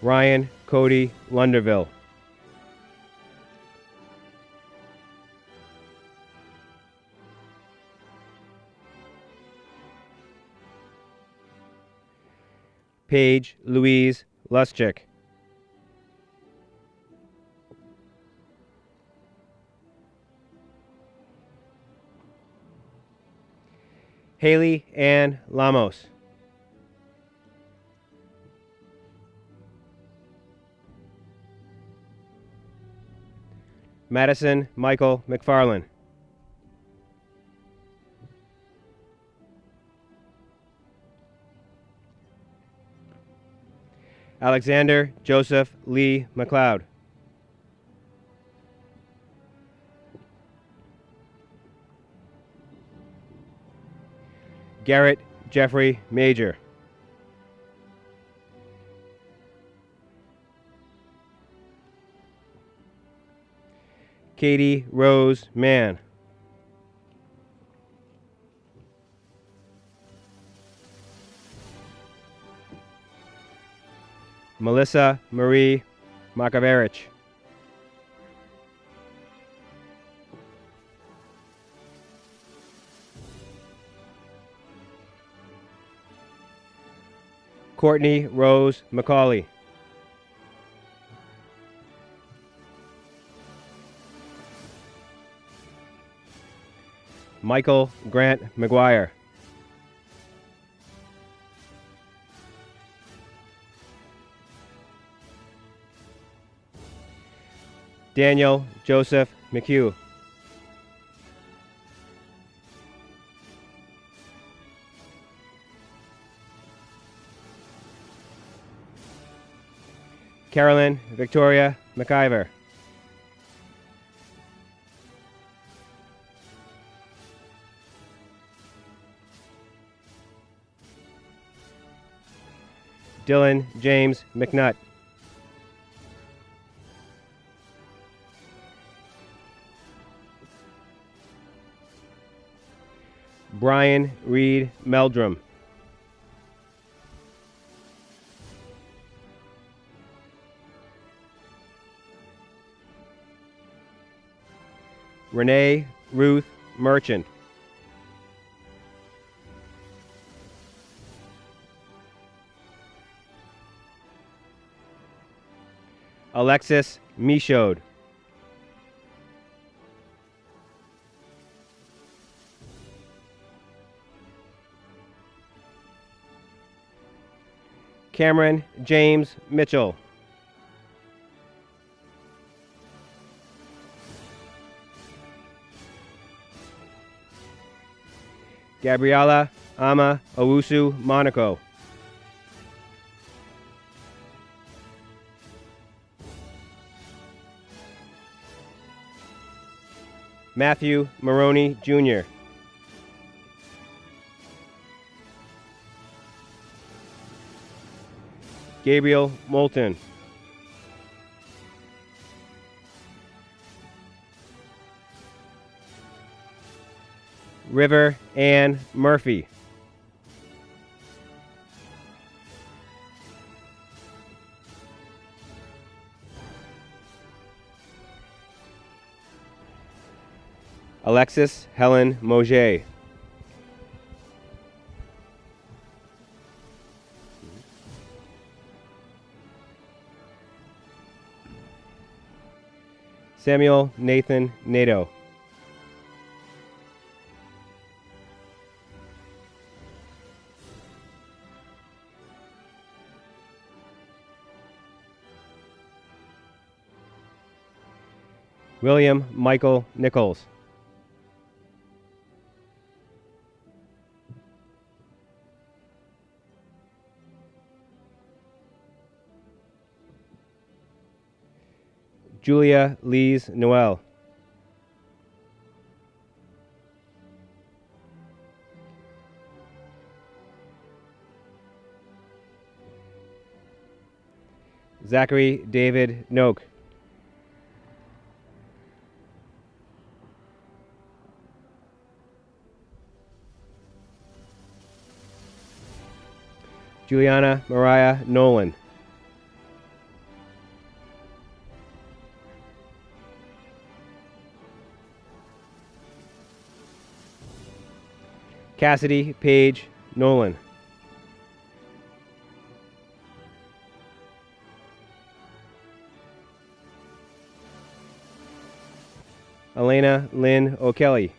Ryan Cody Lunderville. Paige Louise Luschik. Haley Ann Lamos. Madison Michael McFarland. Alexander Joseph Lee McLeod. Garrett Jeffrey Major. Katie Rose Mann. Melissa Marie Makaverich. Courtney Rose McCauley. Michael Grant McGuire. Daniel Joseph McHugh. Carolyn Victoria McIver. Dylan James McNutt. Brian Reed Meldrum. Renee Ruth Merchant. Alexis Michaud. Cameron James Mitchell. Gabriela Ama Owusu Monaco. Matthew Maroney Jr. Gabriel Moulton. River Ann Murphy. Alexis Helen Moget. Samuel Nathan Nato. William Michael Nichols. Julia Lees Noel. Zachary David Noak. Juliana Mariah Nolan. Cassidy Paige Nolan. Elena Lynn O'Kelly.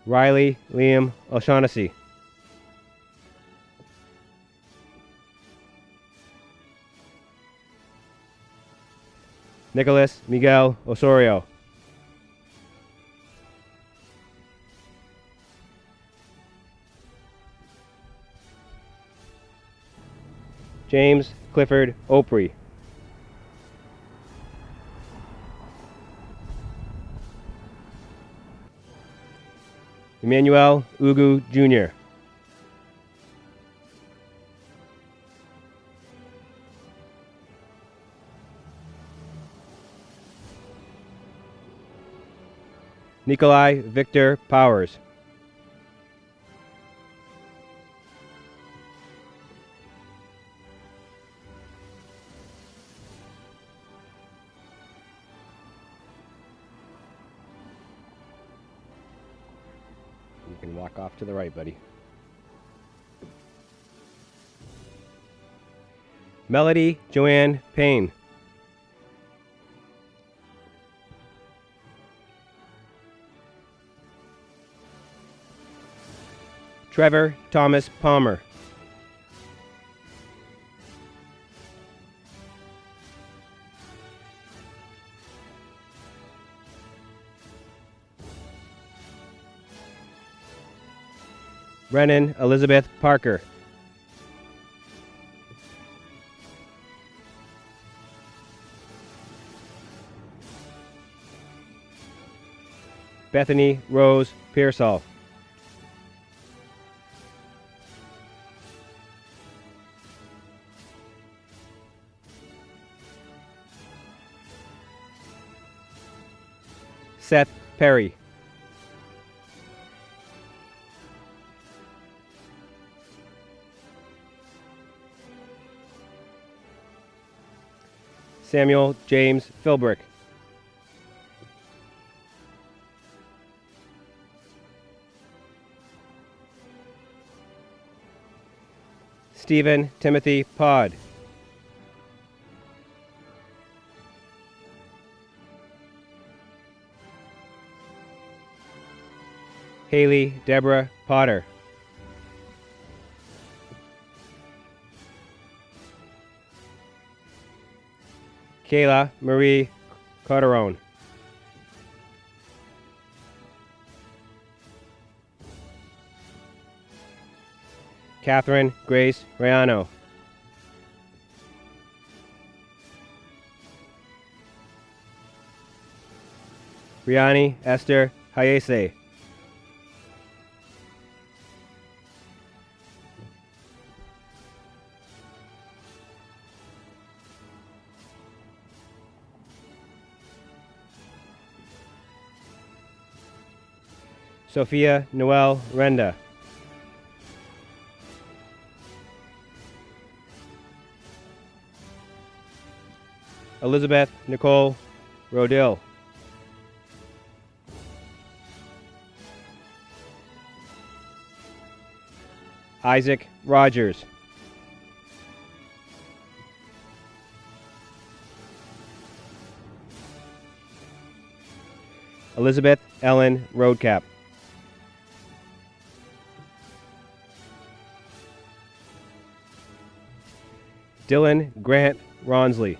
Riley Liam O'Shaughnessy. Nicholas Miguel Osorio. James Clifford Opry. Emmanuel Ugu Jr. Nikolai Victor Powers. You can walk off to the right, buddy. Melody Joanne Payne. Trevor Thomas Palmer. Brennan Elizabeth Parker. Bethany Rose Pearsall. Seth Perry. Samuel James Philbrick. Stephen Timothy Pod. Haley Deborah Potter. Kayla Marie Carterone. Catherine Grace Rayano. Riani Esther Hayese. Sophia Noel Renda. Elizabeth Nicole Rodil. Isaac Rogers. Elizabeth Ellen Roadcap. Dylan Grant Ronsley.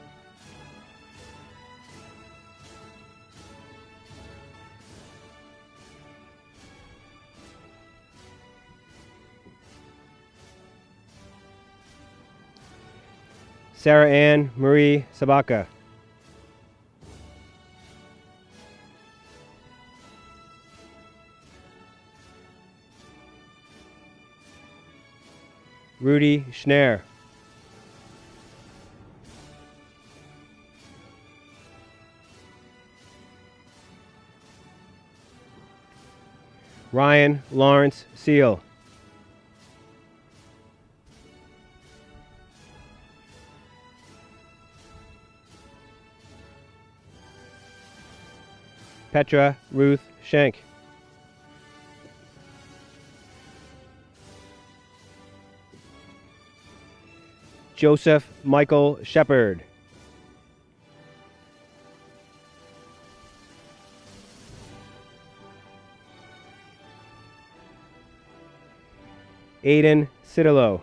Sarah Ann Marie Sabaka. Rudy Schneer. Ryan Lawrence Seal. Petra Ruth Schenk. Joseph Michael Shepard. Aiden Citalo.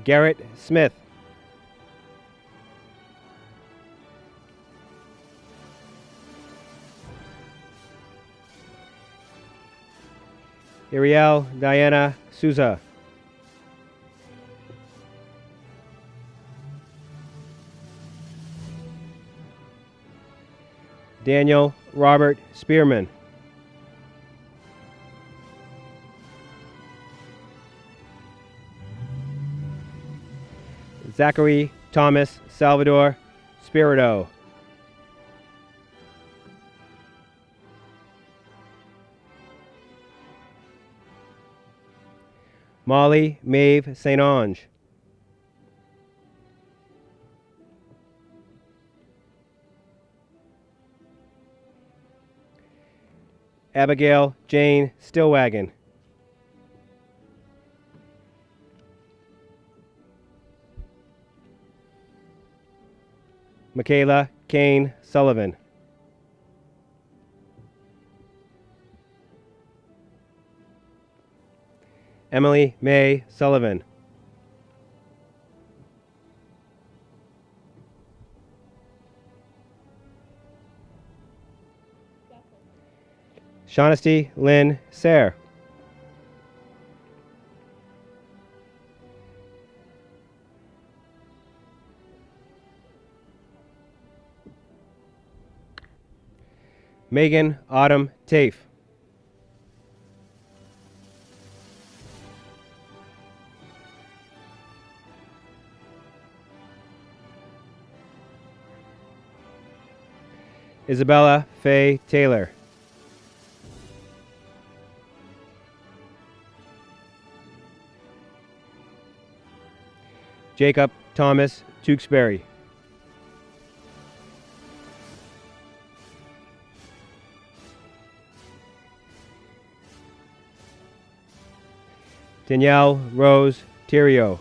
Garrett Smith. Iriel Diana Souza. Daniel Robert Spearman. Zachary Thomas Salvador Spirito. Molly Maeve St. Ange. Abigail Jane Stillwagon. Michaela Kane Sullivan. Emily May Sullivan. Shaughnessy Lynn Sayre. Megan Autumn Tafe. Isabella Faye Taylor. Jacob Thomas Tewksbury. Danielle Rose Theriot.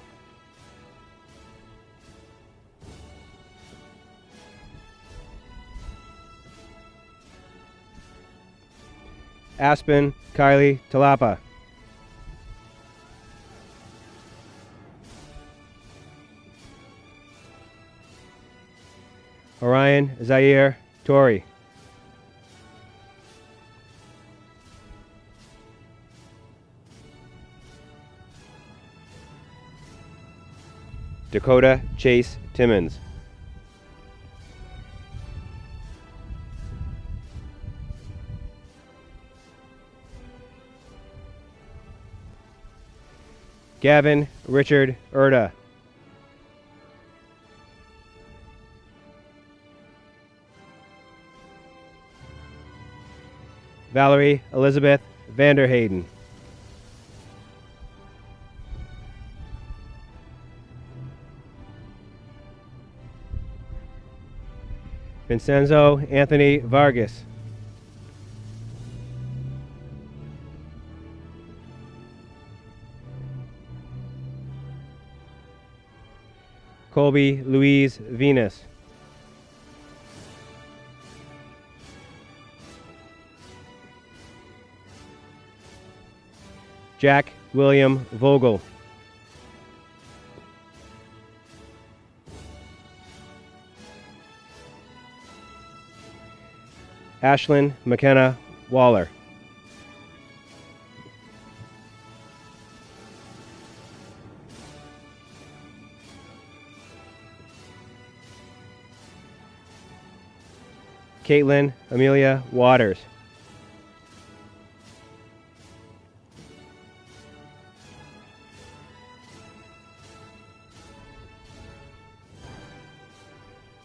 Aspen Kylie Talapa. Orion Zaire Torrey. Dakota Chase Timmons. Gavin Richard Erda. Valerie Elizabeth Vanderhayden. Vincenzo Anthony Vargas. Colby Louise Venus. Jack William Vogel. Ashlyn McKenna Waller. Caitlin Amelia Waters.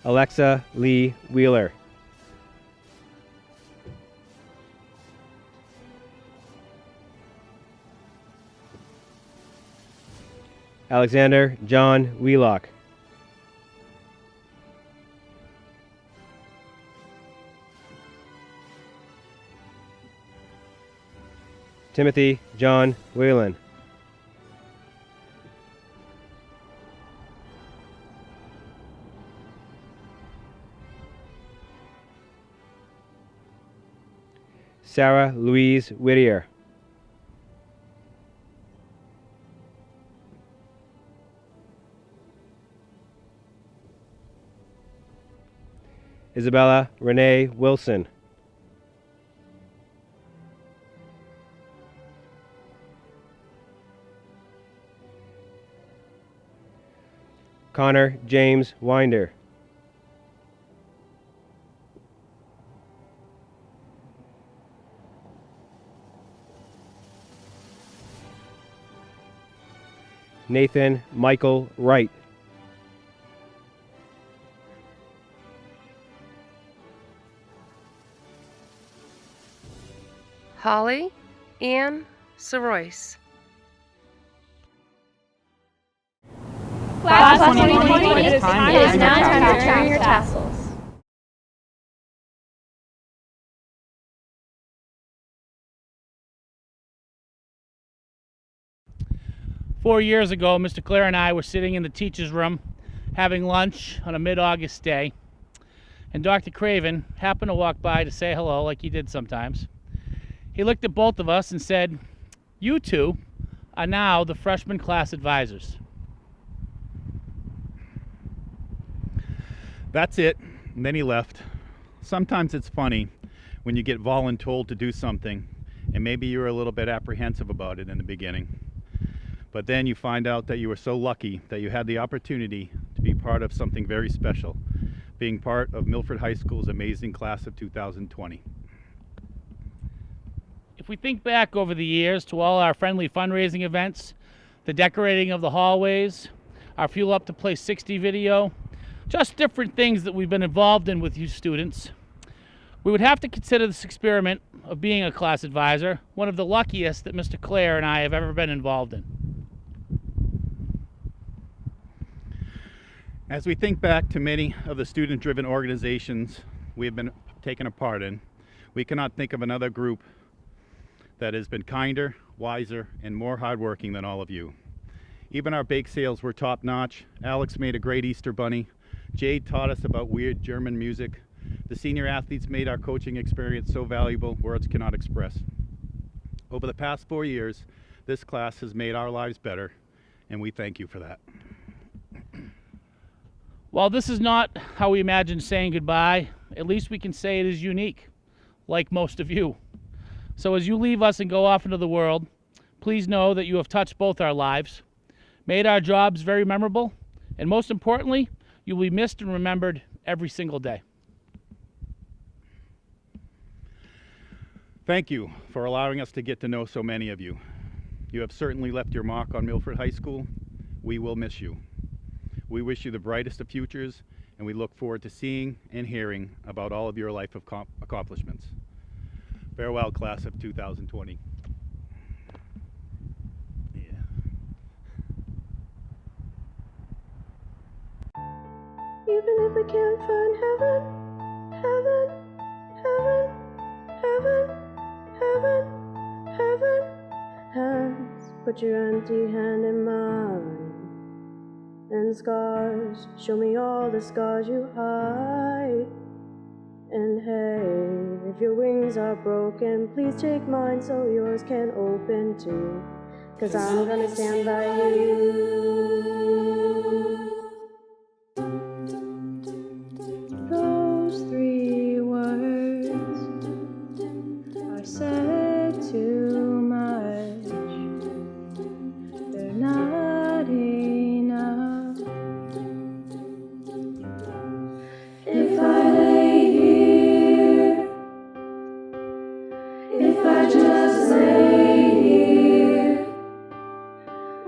Alexa Lee Wheeler. Alexander John Wheelock. Timothy John Whalen. Sarah Louise Whittier. Isabella Renee Wilson. Connor James Winder. Nathan Michael Wright. Holly Ann Soroyce. Class of 2020, it is time to turn your tassels. Four years ago, Mr. Clare and I were sitting in the teacher's room having lunch on a mid-August day, and Dr. Craven happened to walk by to say hello like he did sometimes. He looked at both of us and said, "You two are now the freshman class advisors." That's it. And then he left. Sometimes it's funny when you get voluntold to do something and maybe you're a little bit apprehensive about it in the beginning. But then you find out that you were so lucky that you had the opportunity to be part of something very special, being part of Milford High School's amazing class of 2020. If we think back over the years to all our friendly fundraising events, the decorating of the hallways, our Fuel Up to Play 60 video, just different things that we've been involved in with you students, we would have to consider this experiment of being a class advisor one of the luckiest that Mr. Clare and I have ever been involved in. As we think back to many of the student-driven organizations we have been taken a part in, we cannot think of another group that has been kinder, wiser, and more hardworking than all of you. Even our bake sales were top-notch. Alex made a great Easter bunny. Jade taught us about weird German music. The senior athletes made our coaching experience so valuable, words cannot express. Over the past 4 years, this class has made our lives better, and we thank you for that. While this is not how we imagine saying goodbye, at least we can say it is unique, like most of you. So as you leave us and go off into the world, please know that you have touched both our lives, made our jobs very memorable, and most importantly, you will be missed and remembered every single day. Thank you for allowing us to get to know so many of you. You have certainly left your mark on Milford High School. We will miss you. We wish you the brightest of futures, and we look forward to seeing and hearing about all of your life accomplishments. Farewell, class of 2020. Even if I can't find heaven, heaven, heaven, heaven, heaven, heaven, hands, put your empty hand in mine. And scars, show me all the scars you hide. And hey, if your wings are broken, please take mine so yours can open too. 'Cause I'm gonna stand by you. Those 3 words are said too much. They're not enough. If I lay here, if I just lay here,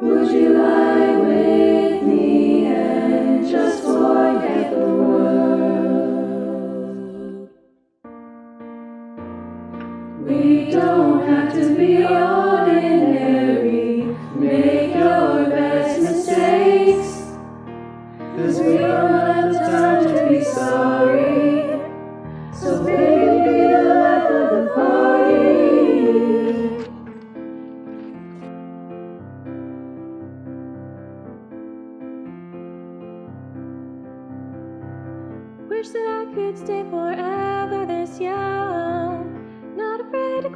would you lie with me and just forget the world? We don't have to be ordinary. Make your best mistake.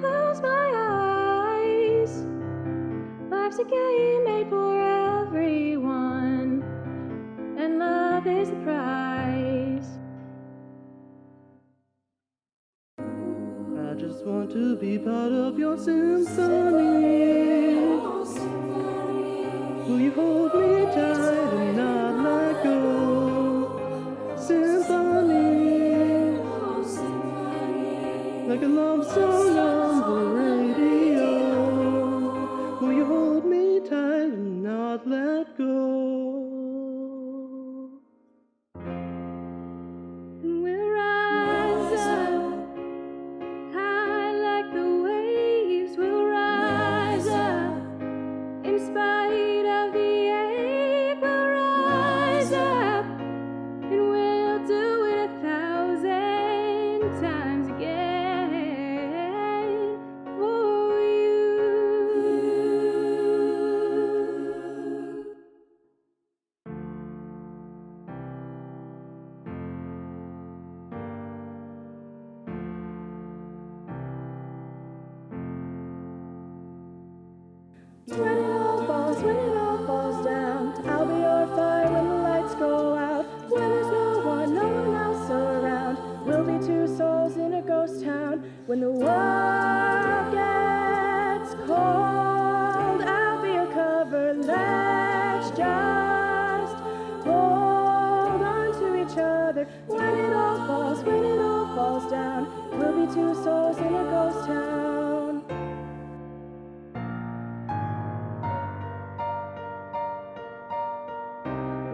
close my eyes, life's a game made for everyone, and love is the prize. I just want to be part of your symphony. Will you hold me tight and not let go? Symphony, like a love song on the radio. Will you hold me tight and not let go? We'll rise up, high like the waves. We'll rise up, in spite of the ache. We'll rise up, and we'll do it 1,000 times again for you. When it all falls down, I'll be your fire when the lights go out. When there's no one else around, we'll be two souls in a ghost town. When the world gets cold, I'll be your cover. Let's just hold on to each other. When it all falls down, we'll be two souls in a ghost town.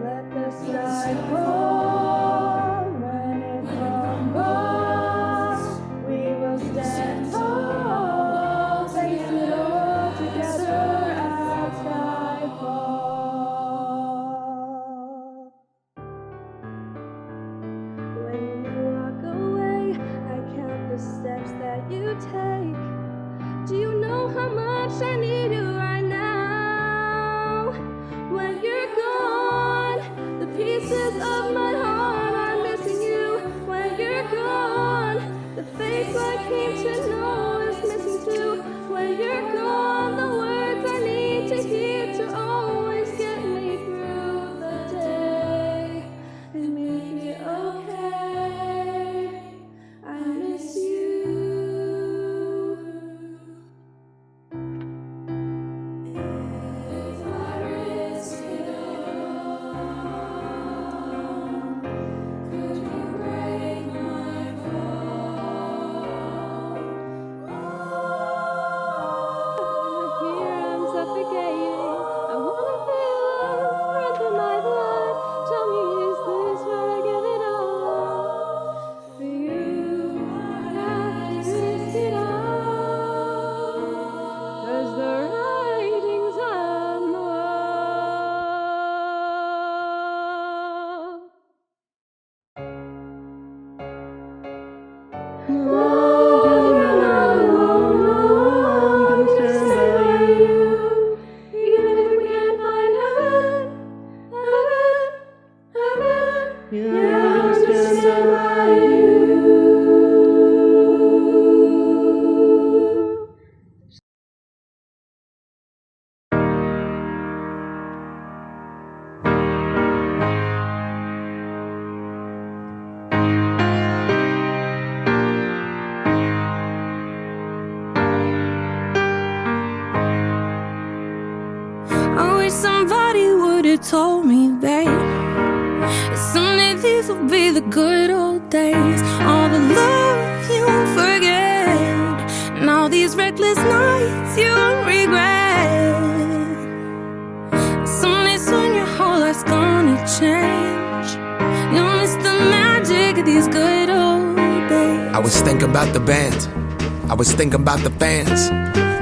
Let the sky fall. When it crumbles, we will stand tall, face it all together at skyfall. When you walk away, I count the steps that you take. Do you know how much I need you right now? When you're gone, the pieces of my heart are missing you. When you're gone, the face I came to know is missing too. When you're gone, the words I need to hear to always get me through the day and make me okay. I miss you. If I risk it all, could you break my fall? Here I'm suffocating. I wanna feel the breath in my blood. Tell me, is this where I give it all? For you, I have to risk it all. 'Cause the writing's on the I'm gonna stand by you. Even if we can't find heaven, Yeah, I'm gonna stand by you. I wish somebody would have told me, babe, that someday these will be the good old days. All the love you won't forget, and all these reckless nights you won't regret. Some days when your whole life's gonna change, you'll miss the magic of these good old days. I was thinking about the band, I was thinking about the fans.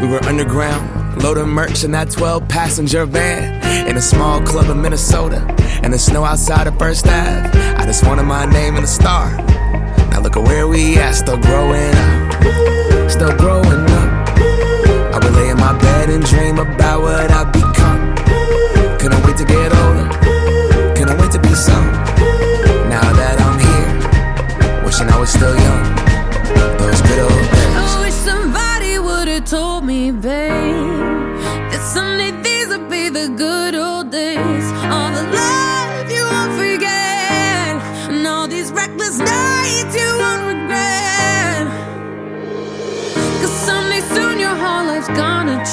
We were underground, loading merch in that 12-passenger van, in a small club in Minnesota, and the snow outside of First Ave. I just wanted my name in a star. Now look at where we at, still growing up, still growing up. I would lay in my bed and dream about what I'd become. Couldn't wait to get older, couldn't wait to be some. Now that I'm here, wishing I was still young, those good old days. I wish somebody would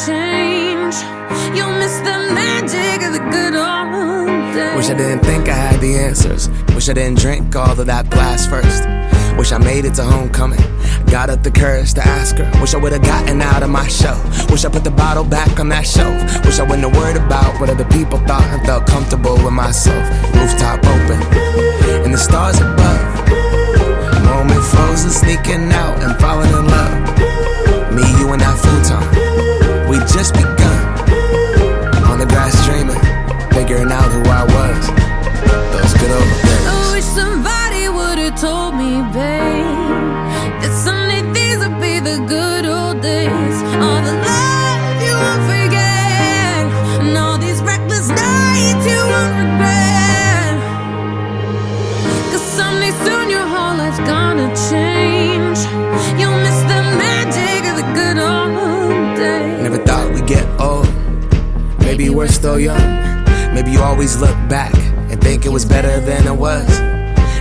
change. You'll miss the magic of the good old days. Wish I didn't think I had the answers. Wish I didn't drink all of that glass first. Wish I made it to homecoming. Got up the courage to ask her. Wish I would've gotten out of my show. Wish I put the bottle back on that shelf. Wish I wouldn't have worried about what other people thought and felt comfortable with myself. Rooftop open and the stars above. Moment frozen, sneaking out and falling in love. Me, you, and that futon. We just begun. On the grass dreaming, figuring out who I was. Those good old days. I wish somebody would've told me, babe, that someday these would be the good old days. All the love you won't forget, and all these reckless nights you won't regret. 'Cause someday soon your whole life's gonna change. You'll miss the magic of the good old days. Never thought we'd get old. Maybe we're still young. Maybe you always look back and think it was better than it was.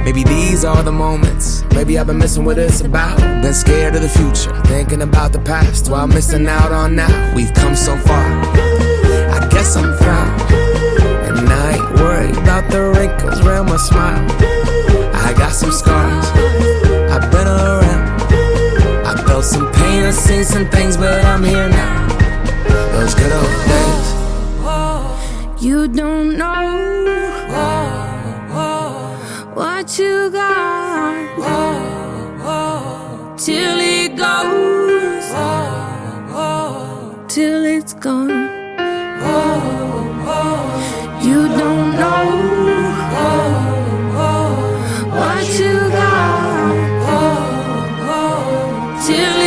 Maybe these are the moments. Maybe I've been missing what it's about. Been scared of the future, thinking about the past while missing out on now. We've come so far, I guess I'm proud. And I ain't worried about the wrinkles around my smile. I got some scars, I've been around. I felt some pain, I've seen some things, but I'm here now. Those good old days. You don't know what you got till it goes, till it's gone. You don't know what you got till